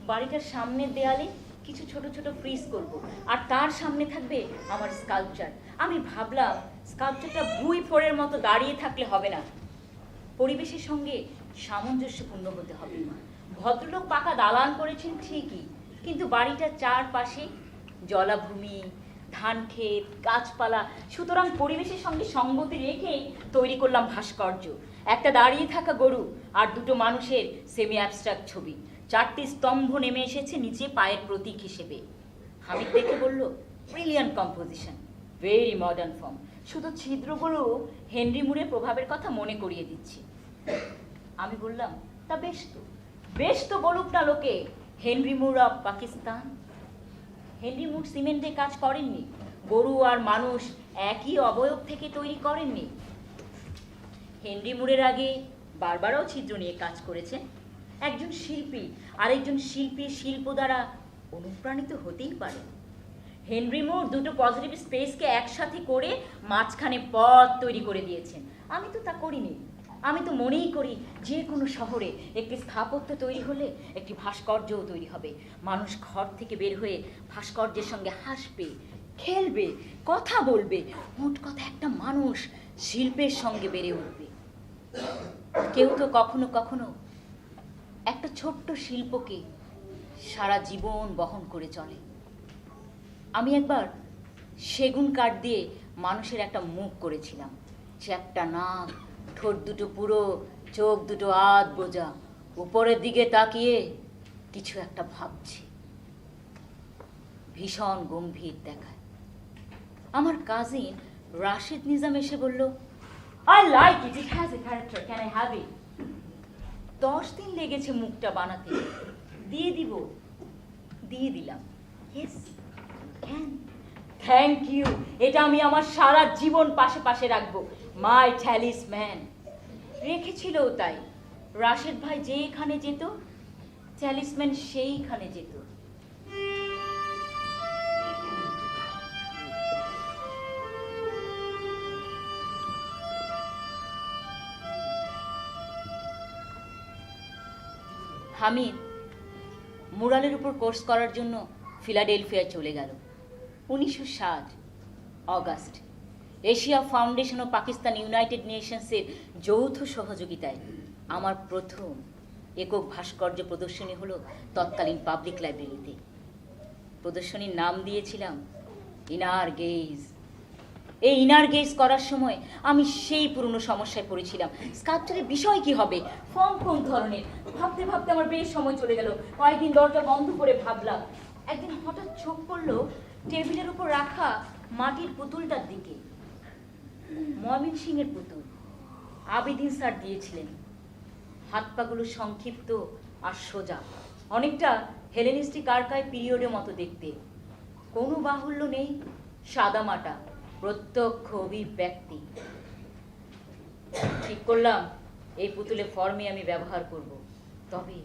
বাড়িটার সামনের দেয়ালে কিছু ছোট ছোট ফ্রিজ করব, আর তার সামনে থাকবে আমার স্কাল্পচার। আমি ভাবলাম স্কাল্পচারটা ভুঁই ফোড়ের মতো দাঁড়িয়ে থাকলে হবে না, পরিবেশের সঙ্গে সামঞ্জস্যপূর্ণ হতে হবে। ভদ্রলোক পাকা দালান করেছেন ঠিকই, কিন্তু বাড়িটার চারপাশে জলাভূমি, ধান ক্ষেত, গাছপালা, সুতরাং পরিবেশের সঙ্গে সঙ্গতি রেখে তৈরি করলাম ভাস্কর্য। একটা দাঁড়িয়ে থাকা গরু আর দুটো মানুষের সেমি অ্যাবস্ট্রাক্ট ছবি। 4টি স্তম্ভ নেমে এসেছে নিচে পায়ের প্রতীক হিসেবে। হামিদ দেখে বলল, brilliant composition, very modern form. শুধু ছিদ্রগুলো হেনরি মুরের প্রভাবের কথা মনে করিয়ে দিচ্ছি। আমি বললাম, তা বেশ তো, বেশ তো বলুক না লোকে, Henry Moore of Pakistan. Henry Moore সিমেন্টে কাজ করেননি, গরু আর মানুষ একই অবয়ব থেকে তৈরি করেননি। হেনরি মুরের আগে বারবারও ছিদ্র নিয়ে কাজ করেছেন। একজন শিল্পী আরেকজন শিল্পীর শিল্প দ্বারা অনুপ্রাণিত হতেই পারে। হেনরি মুর দুটো পজিটিভ স্পেসকে একসাথে করে মাঝখানে পথ তৈরি করে দিয়েছেন। আমি তো তা করিনি। আমি তো মনেই করি যে কোনো শহরে একটি স্থাপত্য তৈরি হলে একটি ভাস্কর্যও তৈরি হবে। মানুষ ঘর থেকে বের হয়ে ভাস্কর্যের সঙ্গে হাসবে, খেলবে, কথা বলবে। মোট কথা একটা মানুষ শিল্পের সঙ্গে বেড়ে উঠবে। কেউ তো কখনো কখনো একটা ছোট্ট শিল্পকে সারা জীবন বহন করে চলে। আমি একবার সেগুন কাঠ দিয়ে মানুষের একটা মুখ করেছিলাম। চ্যাপ্টা নাক, ঠোঁট দুটো পুরো, চোখ দুটো আধ বোঝা, উপরের দিকে তাকিয়ে কিছু একটা ভাবছি। ভীষণ গম্ভীর দেখায়। আমার কাজিন রাশেদ নিজাম এসে বলল, I like it, it has a character, can I have it? 10 দিন লেগেছে মুখটা বানাতে। দিয়ে দিলাম। Yes, can. Thank you. এটা আমি আমার সারা জীবন পাশে পাশে রাখবো। My talisman. রেখেছিল তাই। রাশেদ ভাই যেখানে যেত, ট্যালিসম্যান সেইখানে যেত। হামিদ মুরালের উপর কোর্স করার জন্য ফিলাডেলফিয়া চলে গেল। 1960 অগাস্ট এশিয়া ফাউন্ডেশন ও পাকিস্তান ইউনাইটেড নেশনসের যৌথ সহযোগিতায় আমার প্রথম একক ভাস্কর্য প্রদর্শনী হলো তৎকালীন পাবলিক লাইব্রেরিতে। প্রদর্শনীর নাম দিয়েছিলাম ইনার গেজ। এই ইনার গেজ করার সময় আমি সেই পুরনো সমস্যায় পড়েছিলাম। স্কাল্পচারের বিষয় কি হবে, ফর্ম কোন ধরনের, ভাবতে ভাবতে আমার বেশ সময় চলে গেল। কয়েকদিন দরজা বন্ধ করে ভাবলাম। একদিন হঠাৎ চোখ পড়লো টেবিলের উপর রাখা মাটির পুতুলটার দিকে। ময়মনসিংহের পুতুল, আবিদিন স্যার দিয়েছিলেন। হাত পাগুলো সংক্ষিপ্ত আর সোজা, অনেকটা হেলেনিস্টিক আর্কাইভ পিরিয়ডের মতো দেখতে। কোনো বাহুল্য নেই, সাদামাটা, প্রত্যক্ষ অভিব্যক্তি। ঠিক করলাম এই পুতুলে ফর্মে আমি ব্যবহার করব, তবে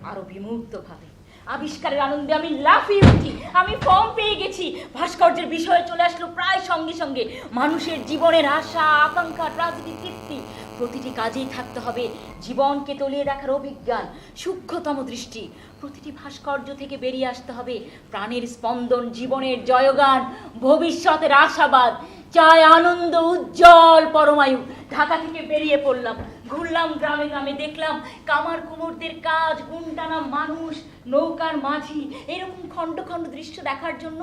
আরো বিমূর্ত ভাবে। আবিষ্কারের আনন্দে আমি লাফিয়ে উঠি। আমি ফর্ম পেয়ে গেছি। ভাস্কর্যের বিষয়ে চলে আসলো প্রায় সঙ্গে সঙ্গে। মানুষের জীবনের আশা, আকাঙ্ক্ষা, ট্রাজেডি, তৃপ্তি, প্রতিটি কাজেই থাকতে হবে জীবনকে তলিয়ে রাখার অভিজ্ঞান, সূক্ষ্মতম দৃষ্টি। প্রতিটি ভাস্কর্য থেকে বেরিয়ে আসতে হবে প্রাণের স্পন্দন, জীবনের জয়গান, ভবিষ্যতের আশাবাদ। চাই আনন্দ, উজ্জ্বল পরমায়ু। ঢাকা থেকে বেরিয়ে পড়লাম, ঘুরলাম গ্রামে গ্রামে, দেখলাম কামার কুমোরদের কাজ, গুনটানা মানুষ, নৌকার মাঝি। এরকম খণ্ড খণ্ড দৃশ্য দেখার জন্য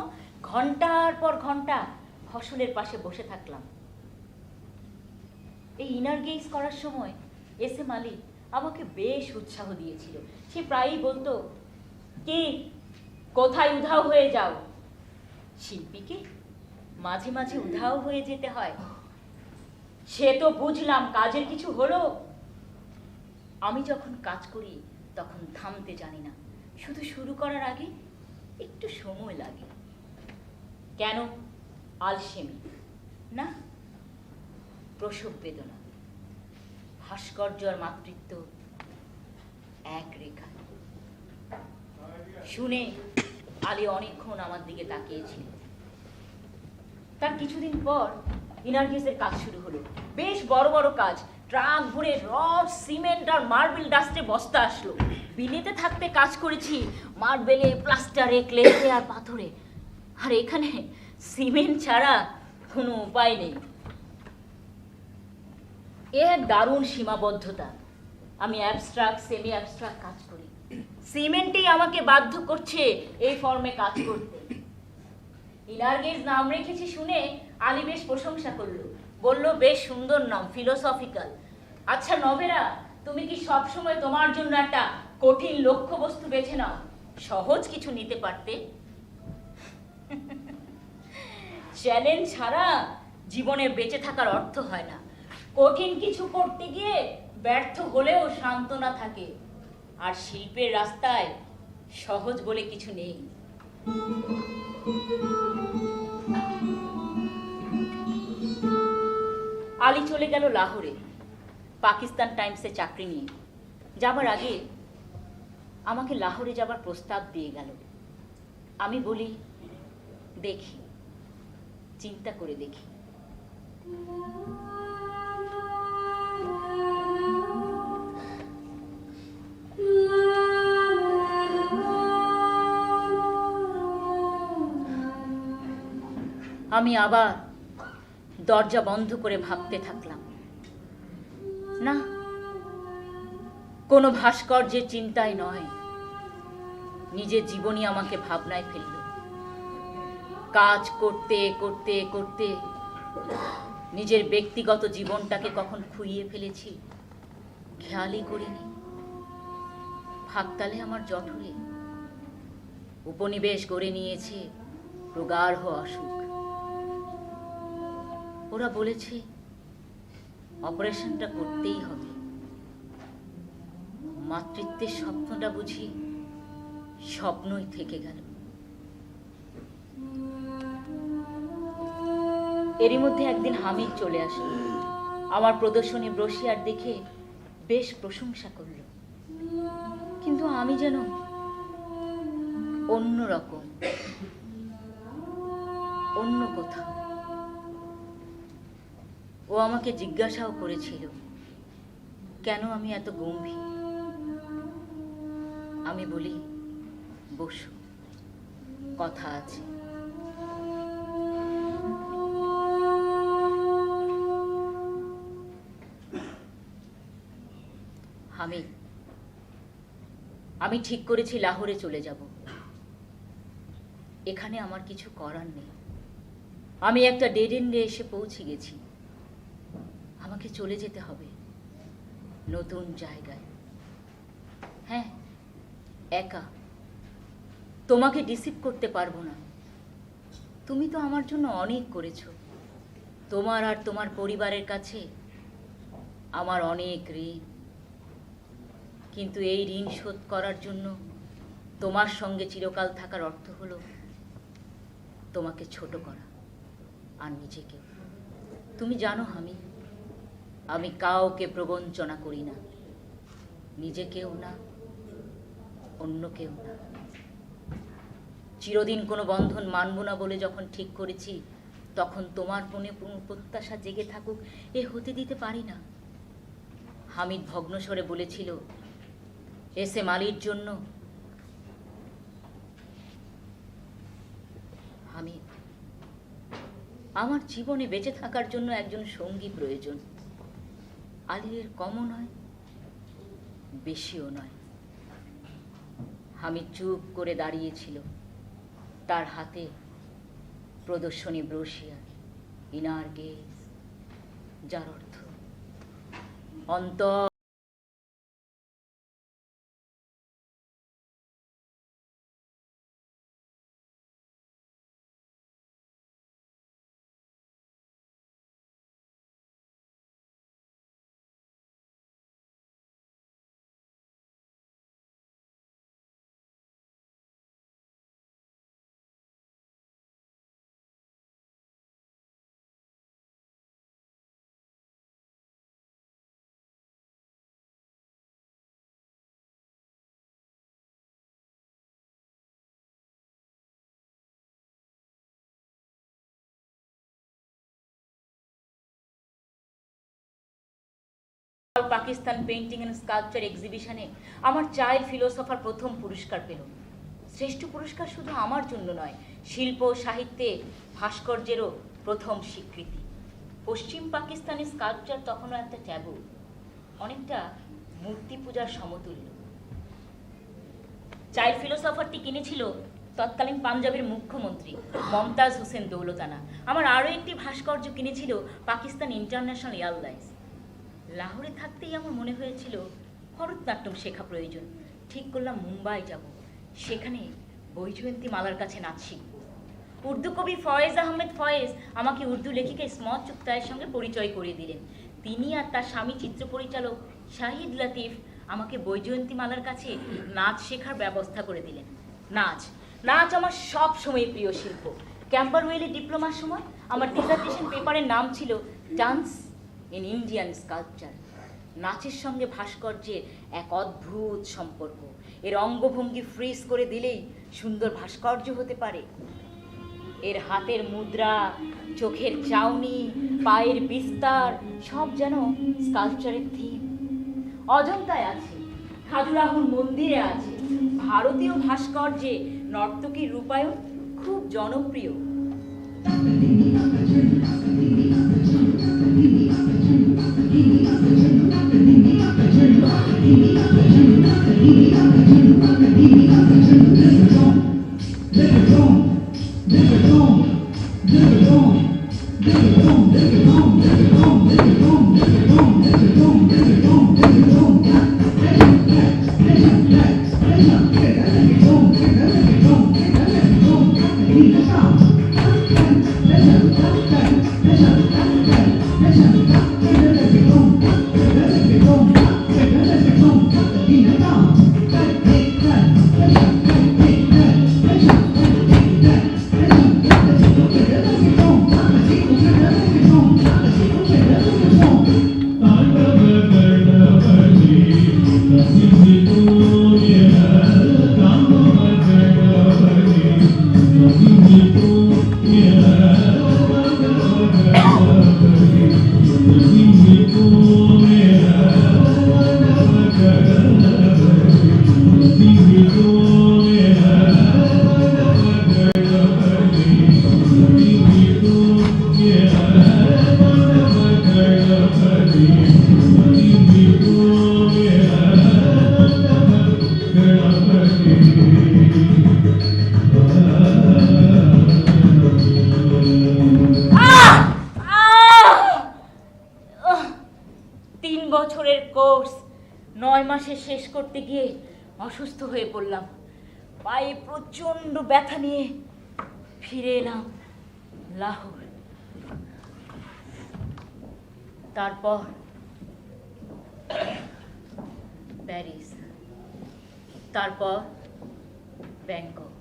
ঘন্টার পর ঘন্টা ফসলের পাশে বসে থাকলাম। এই ইনার গেজ করার সময় এস এম আলী আমাকে বেশ উৎসাহ দিয়েছিল। সে প্রায়ই বলতো, কে কোথায় উধাও হয়ে যাও? শিল্পীকে মাঝে মাঝে উধাও হয়ে যেতে হয়। সে তো বুঝলাম, কাজের কিছু হলো। আমি যখন কাজ করি তখন থামতে জানি না, শুধু শুরু করার আগে একটু সময় লাগে। কেন? আলসেমি না, প্রসব বেদনা। ভাস্কর্য আর মাতৃত্ব এক রেখা। শুনে আলী অনেকক্ষণ আমার দিকে তাকিয়েছিল। তার কিছুদিন পর ইনার গেজের কাজ শুরু হলো। বেশ বড় বড় কাজ, ট্রাক ভরে রড, সিমেন্ট আর মার্বেল ডাস্টে বস্তা আসলো। বিলেতে থাকতে কাজ করেছি মার্বেলে, প্লাস্টারে, ক্লেতে আর পাথরে। আর এখানে সিমেন্ট ছাড়া কোনো উপায় নেই। এক দারুণ সীমাবদ্ধতা। আমি অ্যাবস্ট্রাক্ট, সেমি অ্যাবস্ট্রাক্ট কাজ করি। সিমেন্টই আমাকে বাধ্য করছে এই ফর্মে কাজ করতে। ইনার গেজ নাম রেখেছি শুনে আলী বেশ প্রশংসা করলো, বলল বেশ সুন্দর নাম, ফিলোসফিক্যাল। আচ্ছা নভেরা, তুমি কি সবসময় তোমার জন্য একটা কঠিন লক্ষ্যবস্তু বেছে নাও? সহজ কিছু নিতে পারতে। চ্যালেঞ্জ ছাড়া জীবনে বেঁচে থাকার অর্থ হয় না। কঠিন কিছু করতে গিয়ে ব্যর্থ হলেও সান্ত্বনা থাকে। আর শিল্পের রাস্তায় সহজ বলে কিছু নেই। আলী চলে গেল লাহোরে পাকিস্তান টাইমসে চাকরি নিয়ে। যাবার আগে আমাকে লাহোরে যাবার প্রস্তাব দিয়ে গেল। আমি বলি, দেখি, চিন্তা করে দেখি। আমি আবার দরজা বন্ধ করে ভাবতে থাকলাম। না, কোনো ভাস্কর্যের চিন্তায় নয়, নিজের জীবনই আমাকে ভাবনায় ফেলল। কাজ করতে করতে করতে নিজের ব্যক্তিগত জীবনটাকে কখন খুইয়ে ফেলেছি খেয়ালই করিনি। ফাঁকতালে আমার জঠরে উপনিবেশ গড়ে নিয়েছে প্রগাঢ় অসুখ। ওরা বলেছে অপারেশনটা করতেই হবে। মাতৃত্বের স্বপ্নটা বুঝি স্বপ্নই থেকে গেল। এরই মধ্যে একদিন হামিদ চলে আসলো। আমার প্রদর্শনী ব্রোশিয়ার দেখে বেশ প্রশংসা করল, কিন্তু আমি যেন অন্য রকম, অন্য কোথাও। ও আমাকে জিজ্ঞাসাও করেছিল কেন আমি এত গম্ভীর। আমি বলি, বসো, কথা আছে। হামিদ, আমি ঠিক করেছি লাহোরে চলে যাব। এখানে আমার কিছু করার নেই। আমি একটা ডেড এন্ডে এসে পৌঁছে গেছি। আমাকে চলে যেতে হবে নতুন জায়গায়। হ্যাঁ, একা। তোমাকে ডিসিভ করতে পারবো না। তুমি তো আমার জন্য অনেক করেছো। তোমার আর তোমার পরিবারের কাছে আমার অনেক ঋণ। কিন্তু এই ঋণ শোধ করার জন্য তোমার সঙ্গে চিরকাল থাকার অর্থ হলো তোমাকে ছোট করা আর নিজেকে। তুমি জানো আমি কাউকে প্রবঞ্চনা করি না, নিজেকেও না, অন্যকেও না। চিরদিন কোনো বন্ধন মানব না বলে যখন ঠিক করেছি, তখন তোমার মনে প্রত্যাশা জেগে থাকুক এ হতে দিতে পারি না। হামিদ ভগ্নস্বরে বলেছিল, এস এম আলীর জন্য। হামিদ, আমার জীবনে বেঁচে থাকার জন্য একজন সঙ্গী প্রয়োজন। আলীর কমও নয়, বেশিও নয়। হামিদ চুপ করে দাঁড়িয়েছিল। তার হাতে প্রদর্শনী ব্রোশিয়ার, ইনার গেজ, যার অর্থ অন্তর। পাকিস্তান পেইন্টিং অ্যান্ড স্কাল্পচার এক্সিবিশনে আমার চাইল্ড ফিলোসফার প্রথম পুরস্কার পেল। শ্রেষ্ঠ পুরস্কার শুধু আমার জন্য নয়, শিল্প সাহিত্যে ভাস্কর্যেরও প্রথম স্বীকৃতি। পশ্চিম পাকিস্তানের স্কাল্পচার তখনও একটা ট্যাবু, অনেকটা মূর্তি পূজার সমতুল্য। চাইল্ড ফিলোসফারটি কিনেছিল তৎকালীন পাঞ্জাবের মুখ্যমন্ত্রী মমতাজ হোসেন দৌলতানা। আমার আরও একটি ভাস্কর্য কিনেছিল পাকিস্তান ইন্টারন্যাশনাল এয়ারলাইন্স। লাহোরে থাকতেই আমার মনে হয়েছিল ভরতনাট্যম শেখা প্রয়োজন। ঠিক করলাম মুম্বাই যাব, সেখানে বৈজয়ন্তী মালার কাছে নাচ শিখব। উর্দু কবি ফয়েজ আহমেদ ফয়েজ আমাকে উর্দু লেখিকা ইসমত চুগতাইয়ের সঙ্গে পরিচয় করিয়ে দিলেন। তিনি আর তার স্বামী চিত্র পরিচালক শাহিদ লতিফ আমাকে বৈজয়ন্তীমালার কাছে নাচ শেখার ব্যবস্থা করে দিলেন। নাচ নাচ আমার সব সময় প্রিয় শিল্প। ক্যাম্বারওয়েলে ডিপ্লোমার সময় আমার ডিসার্টেশন পেপারের নাম ছিল ডান্স ইন ইন্ডিয়ান স্কাল্পচার। নাচের সঙ্গে ভাস্কর্যের এক অদ্ভুত সম্পর্ক। এর অঙ্গভঙ্গি ফ্রিজ করে দিলেই সুন্দর ভাস্কর্য হতে পারে। এর হাতের মুদ্রা, চোখের চাউনি, পায়ের বিস্তার সব যেন স্কাল্পচারের থিম। অজন্তায় আছে, খাজুরাহুর মন্দিরে আছে। ভারতীয় ভাস্কর্যে নর্তকীর রূপায়ণ খুব জনপ্রিয়। শেষ করতে গিয়ে অসুস্থ হয়ে পড়লাম। পায়ে প্রচন্ড ব্যথা নিয়ে ফিরে এলাম লাহোর। তারপর প্যারিস, তারপর ব্যাংকক।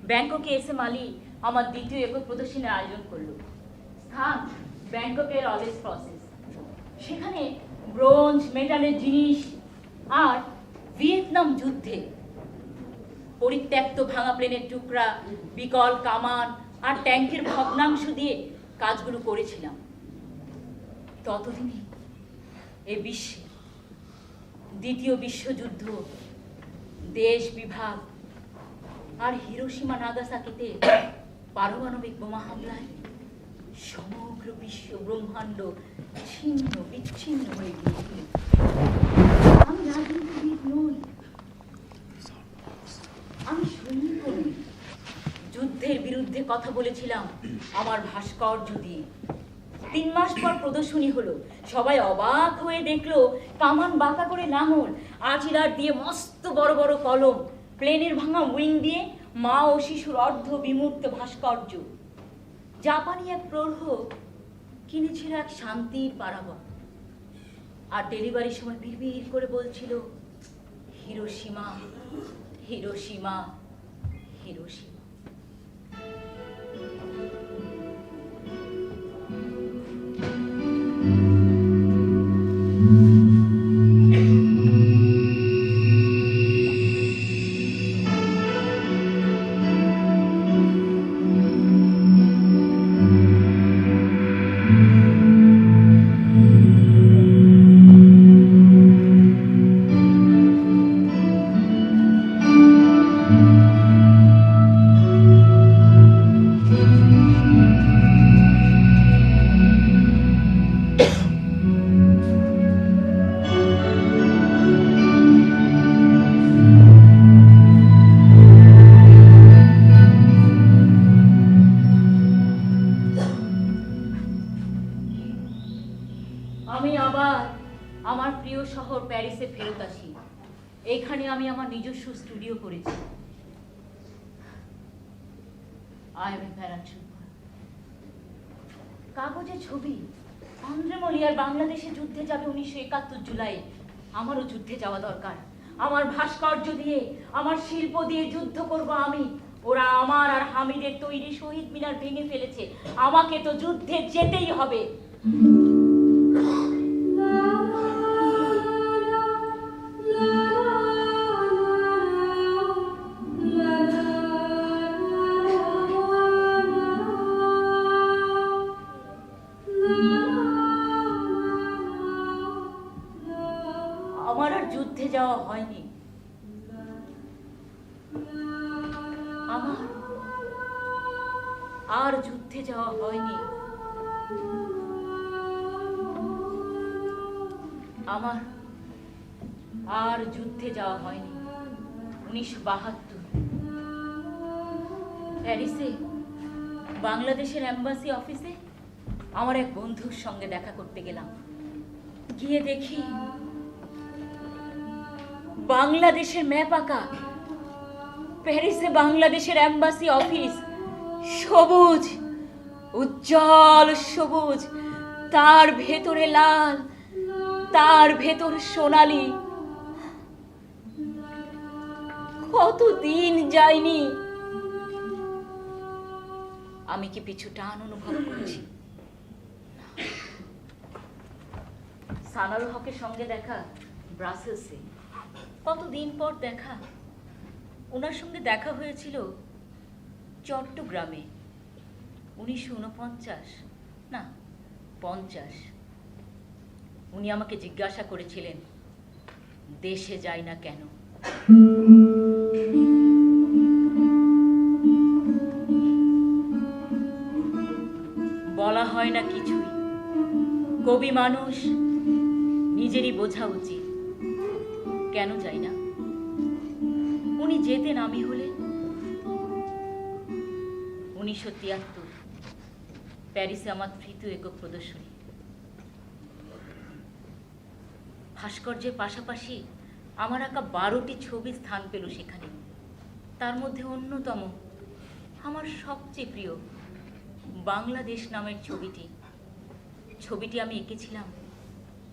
ব্যাংককে এস এম আলী আমার দ্বিতীয় একক প্রদর্শনীর আয়োজন করলো। স্থান ব্যাংককের অলেজ প্রসেস। সেখানে ব্রোঞ্জ মেটালের জিনিস আর ভিয়েতনাম যুদ্ধে পরিত্যক্ত ভাঙা প্লেনের টুকরা, বিকল কামান আর ট্যাঙ্কের ভগ্নাংশ দিয়ে কাজগুলো করেছিলাম। ততদিনে এ বিশ্বে দ্বিতীয় বিশ্বযুদ্ধ, দেশ বিভাগ আর হিরোশিমা নাগাসাকিতে পারমাণবিক বোমা হামলায় সমগ্র বিশ্ব ব্রহ্মাণ্ড ছিন্ন বিচ্ছিন্ন হয়ে গিয়েছিল। আমি রাজনীতিবিদ নই, আমি সৈনিক নই। যুদ্ধের বিরুদ্ধে কথা বলেছিলাম আমার ভাস্কর্য দিয়ে। 3 মাস পর প্রদর্শনী হলো। সবাই অবাক হয়ে দেখলো কামান বাঁকা করে লাঙল, আচিলার দিয়ে মস্ত বড় বড় কলম, প্লেনের ভাঙা উইং দিয়ে মা ও শিশুর অর্ধ বিমূর্ত ভাস্কর্য। জাপানি এক প্রৌঢ় কিনেছিল এক শান্তির পারাবত, আর ডেলিভারির সময় বিড়বিড় করে বলছিল, হিরোশিমা হিরোশিমা হিরোশিমা। আমি আবার আমার প্রিয় শহর প্যারিসে ফেরত আসি। এখানে আমি আমার নিজস্ব স্টুডিও করেছি। কাগজে ছবি, আন্দ্রে মলিয়ার বাংলাদেশে যুদ্ধে যাবে 1971 জুলাই, আমারও যুদ্ধে যাওয়া দরকার। আমার ভাস্কর্য দিয়ে, আমার শিল্প দিয়ে যুদ্ধ করব আমি। ওরা আমার আর হামিদের তৈরি শহীদ মিনার ভেঙে ফেলেছে, আমাকে তো যুদ্ধে যেতেই হবে। আমার আর যুদ্ধে যাওয়া হয়নি। আমার আর যুদ্ধে যাওয়া হয়নি। আমার আর যুদ্ধে যাওয়া হয়নি। 1972 প্যারিসে বাংলাদেশের এম্বাসি অফিসে আমার এক বন্ধুর সঙ্গে দেখা করতে গেলাম। গিয়ে দেখি বাংলাদেশের ম্যাপ আঁকা। প্যারিসে বাংলাদেশের এম্বাসি অফিস, সবুজ, উজ্জ্বল সবুজ, তার ভেতরে লাল, তার ভেতর সোনালি। কতদিন যায়নি। আমি কি পিছু টান অনুভব করছি? সানাল হকের সঙ্গে দেখা ব্রাসেলসে, কতদিন পর দেখা। ওনার সঙ্গে দেখা হয়েছিল চট্টগ্রামে 1949 না 50। উনি আমাকে জিজ্ঞাসা করেছিলেন দেশে যাই না কেন। বলা হয় না কিছুই, কবি মানুষ, নিজেরই বোঝা উচিত। কেন যাই না? উনি যেতেন, আমি হলে 1973 প্যারিসে আমার তৃতীয় একক প্রদর্শনী। ভাস্কর্যের পাশাপাশি আমার আঁকা 12টি ছবি স্থান পেল সেখানে। তার মধ্যে অন্যতম, আমার সবচেয়ে প্রিয় বাংলাদেশ নামের ছবিটি। ছবিটি আমি এঁকেছিলাম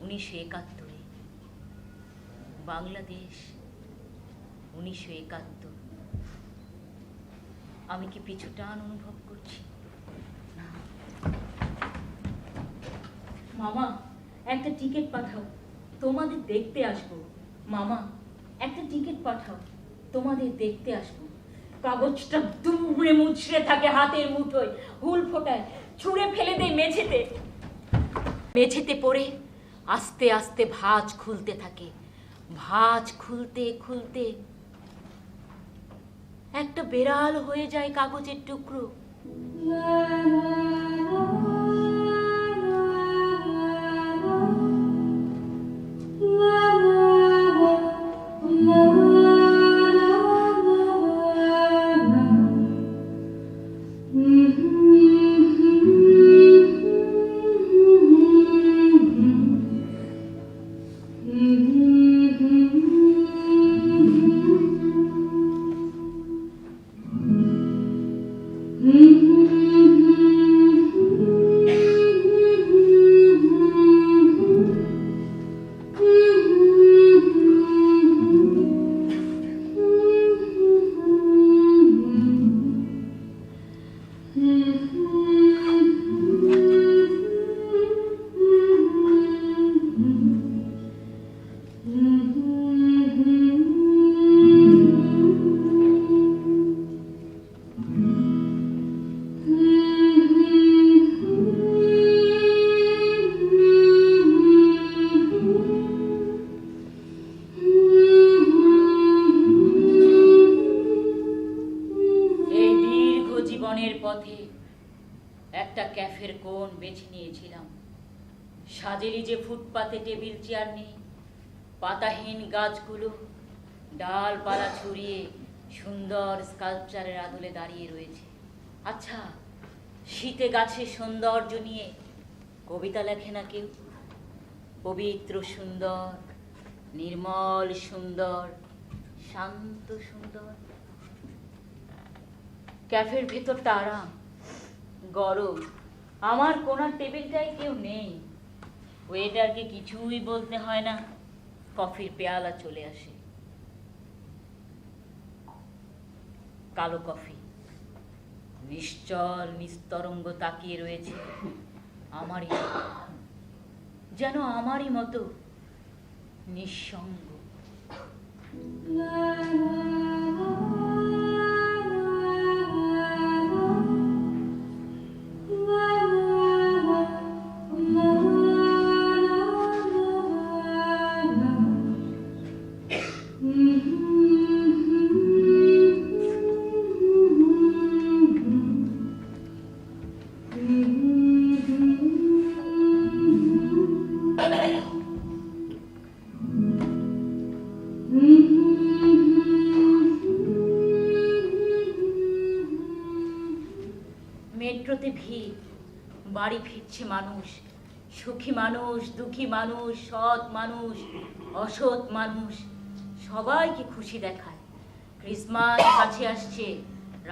1971। বাংলাদেশ 1971। আমি কি পিছু টান অনুভব করছি? না। মামা, একটা টিকিট পাঠাও, তোমাদের দেখতে আসবো। মামা, একটা টিকিট পাঠাও, তোমাদের দেখতে আসবো। কাগজটা দুমড়ে মুচড়ে থাকে হাতের মুঠোয়, হুল ফোটায়, ছুঁড়ে ফেলে দেয় মেঝেতে। মেঝেতে পড়ে আস্তে আস্তে ভাঁজ খুলতে থাকে। ভাঁজ খুলতে খুলতে একটা বেড়াল হয়ে যায় কাগজের টুকরো। পথে একটা ক্যাফের কোণ বেছে নিয়েছিলাম। সাজেলি যে ফুটপাতে টেবিল চেয়ার নেই, পাতাহীন গাছগুলো ডালপালা ছড়িয়ে সুন্দর স্কাল্পচারের আদলে দাঁড়িয়ে রয়েছে। আচ্ছা, শীতে গাছের সৌন্দর্য নিয়ে কবিতা লেখে না কেউ? পবিত্র সুন্দর, নির্মল সুন্দর, শান্ত সুন্দর। ক্যাফের ভেতরটা আরাম, গরম। আমার কোনার টেবিলটায় কেউ নেই, ওয়েটারকে কিছুই বলতে হয় না। কফির পেয়ালা চলে আসে। কালো কফি নিশ্চল নিস্তরঙ্গ তাকিয়ে রয়েছে আমারই, যেন আমারই মতো নিঃসঙ্গ। মেট্রোতে ভিড়, বাড়ি ফিরছে মানুষ, সুখী মানুষ, দুঃখী মানুষ, সৎ মানুষ, অসৎ মানুষ, সবাইকে খুশি দেখায়। ক্রিসমাস কাছে আসছে,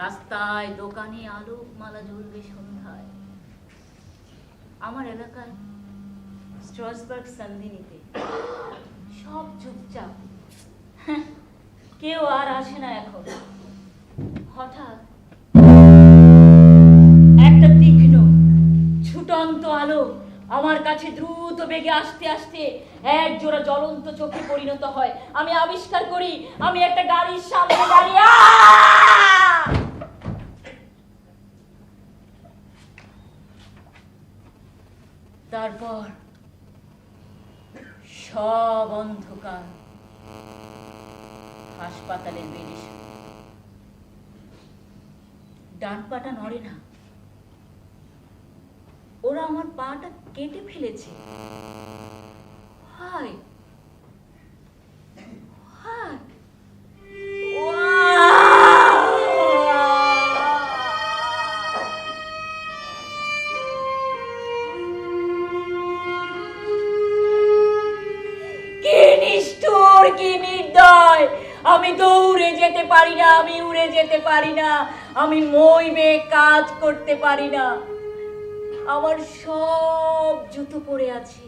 রাস্তায় দোকানে আলোক মালা জ্বলবে সন্ধ্যায়। আমার এলাকায় স্ট্রসবার্গ সন্ধিনীতে সব চুপচাপ, কেউ আর আসে না এখন। হঠাৎ একটা তীক্ষ্ণ ছুটন্ত আলো আমার কাছে দ্রুত বেগে আসতে আসতে এক জোড়া জ্বলন্ত চোখে পরিণত হয়। আমি আবিষ্কার করি আমি একটা গাড়ির সামনে দাঁড়িয়ে। তারপর সব অন্ধকার। হাসপাতালের বেডে ডান পাটা নড়ে না। ওরা আমার পাটা কেটে ফেলেছে। হায় হায়, কি নিষ্ঠুর, কি নির্দয়! আমি দৌড়ে যেতে পারি না, আমি উড়ে যেতে পারি না, আমি মই বেয়ে কাজ করতে পারি না। আমার সব জুতো পরে আছে,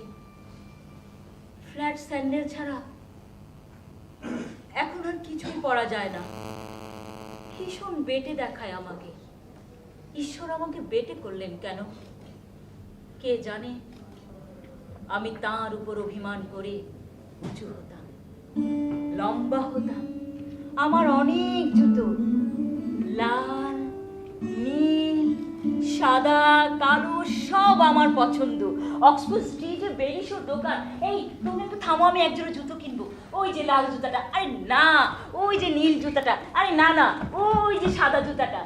ফ্ল্যাট স্যান্ডেল ছাড়া এখন আর কিছুই পরা যায় না। ভীষণ বেটে দেখায় আমাকে। ঈশ্বর আমাকে বেটে করলেন কেন কে জানে। আমি তার উপর অভিমান করে উঁচু হতাম, লম্বা হতাম। আমার অনেক জুতো, লাল, নীল, সাদা, কালো, সব আমার পছন্দ। অক্সফোর্ড স্ট্রিটে বেরিশোর দোকান। এই তুমি একটু থামো, আমি একজোড়া জুতো কিনবো। ওই যে লাল জুতাটা, আরে না। ওই যে নীল জুতাটা, আরে না না। ওই যে সাদা জুতাটা।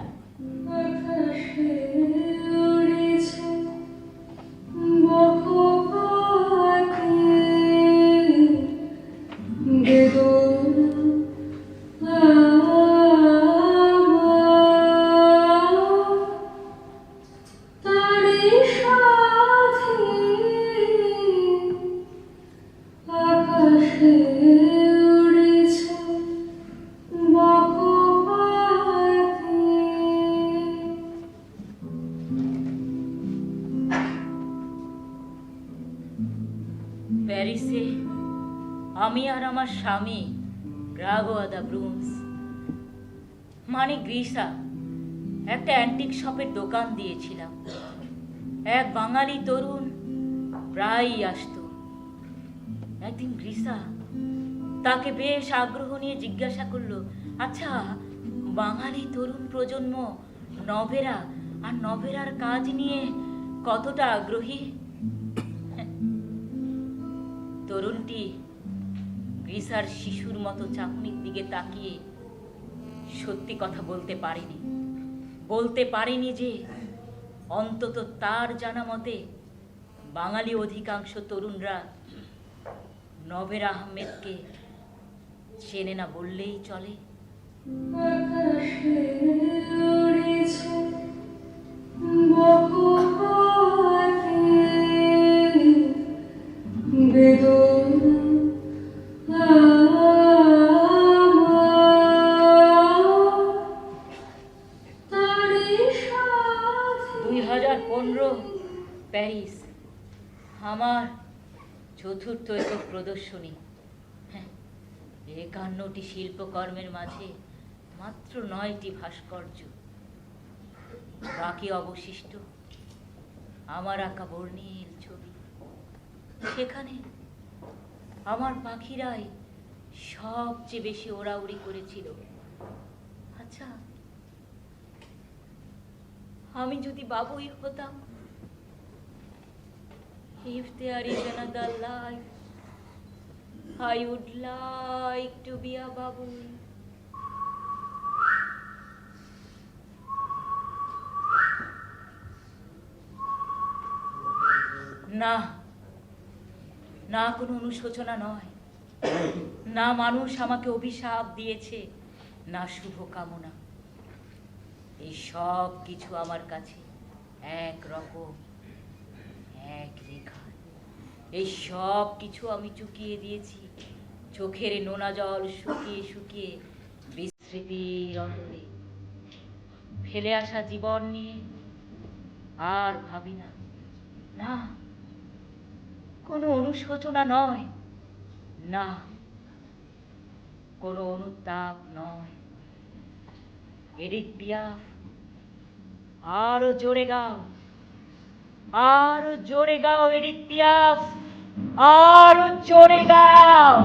প্যারিসে আমি আর আমার স্বামী গ্রাগোয়া দা ব্রুন্স মানে গ্রিসা একটা অ্যান্টিক শপের দোকান দিয়েছিলাম। এক বাঙালি তরুণ প্রায়ই আসতো। একদিন গ্রিসা তাকে বেশ আগ্রহ নিয়ে জিজ্ঞাসা করলো, আচ্ছা বাঙালি তরুণ প্রজন্ম নভেরা আর নভেরার কাজ নিয়ে কতটা আগ্রহী? তরুণটি গ্রিসার শিশুর মতো চাকনির দিকে তাকিয়ে সত্যি কথা বলতে পারেনি যে অন্তত তার জানা মতে বাঙালি অধিকাংশ তরুণরা নভের আহমেদকে চেনে না বললেই চলে। প্যারিস, আমার চতুর্থ একক প্রদর্শনী। 51টি শিল্পকর্মের মাঝে মাত্র 9টি ভাস্কর্য, বাকি অবশিষ্ট আমার আঁকা বর্ণিল ছবি। সেখানে আমার পাখিরাই সবচেয়ে বেশি ওড়াউড়ি করেছিল। আচ্ছা, আমি যদি বাবুই হতাম, if there is another life, I would like to be a baboon. না, না কোনো অনুশোচনা নয়, না মানুষ আমাকে অভিশাপ দিয়েছে, না শুভ কামনা। এই সব কিছু আমার কাছে এক রকম, এক রেখা। এই সব কিছু আমি চুকিয়ে দিয়েছি চোখের নোনা জল শুকিয়ে শুকিয়ে বিস্মৃতির অতলে। ফেলে আসা জীবন নিয়ে আর ভাবি না। না, কোনো অনুশোচনা নয়, না কোনো অনুতাপ নয়। এডিথ পিয়াফ, আরো জোরে গাও, আরো জোরে গাও এডিথ পিয়াফ, আরো জোরে গাও।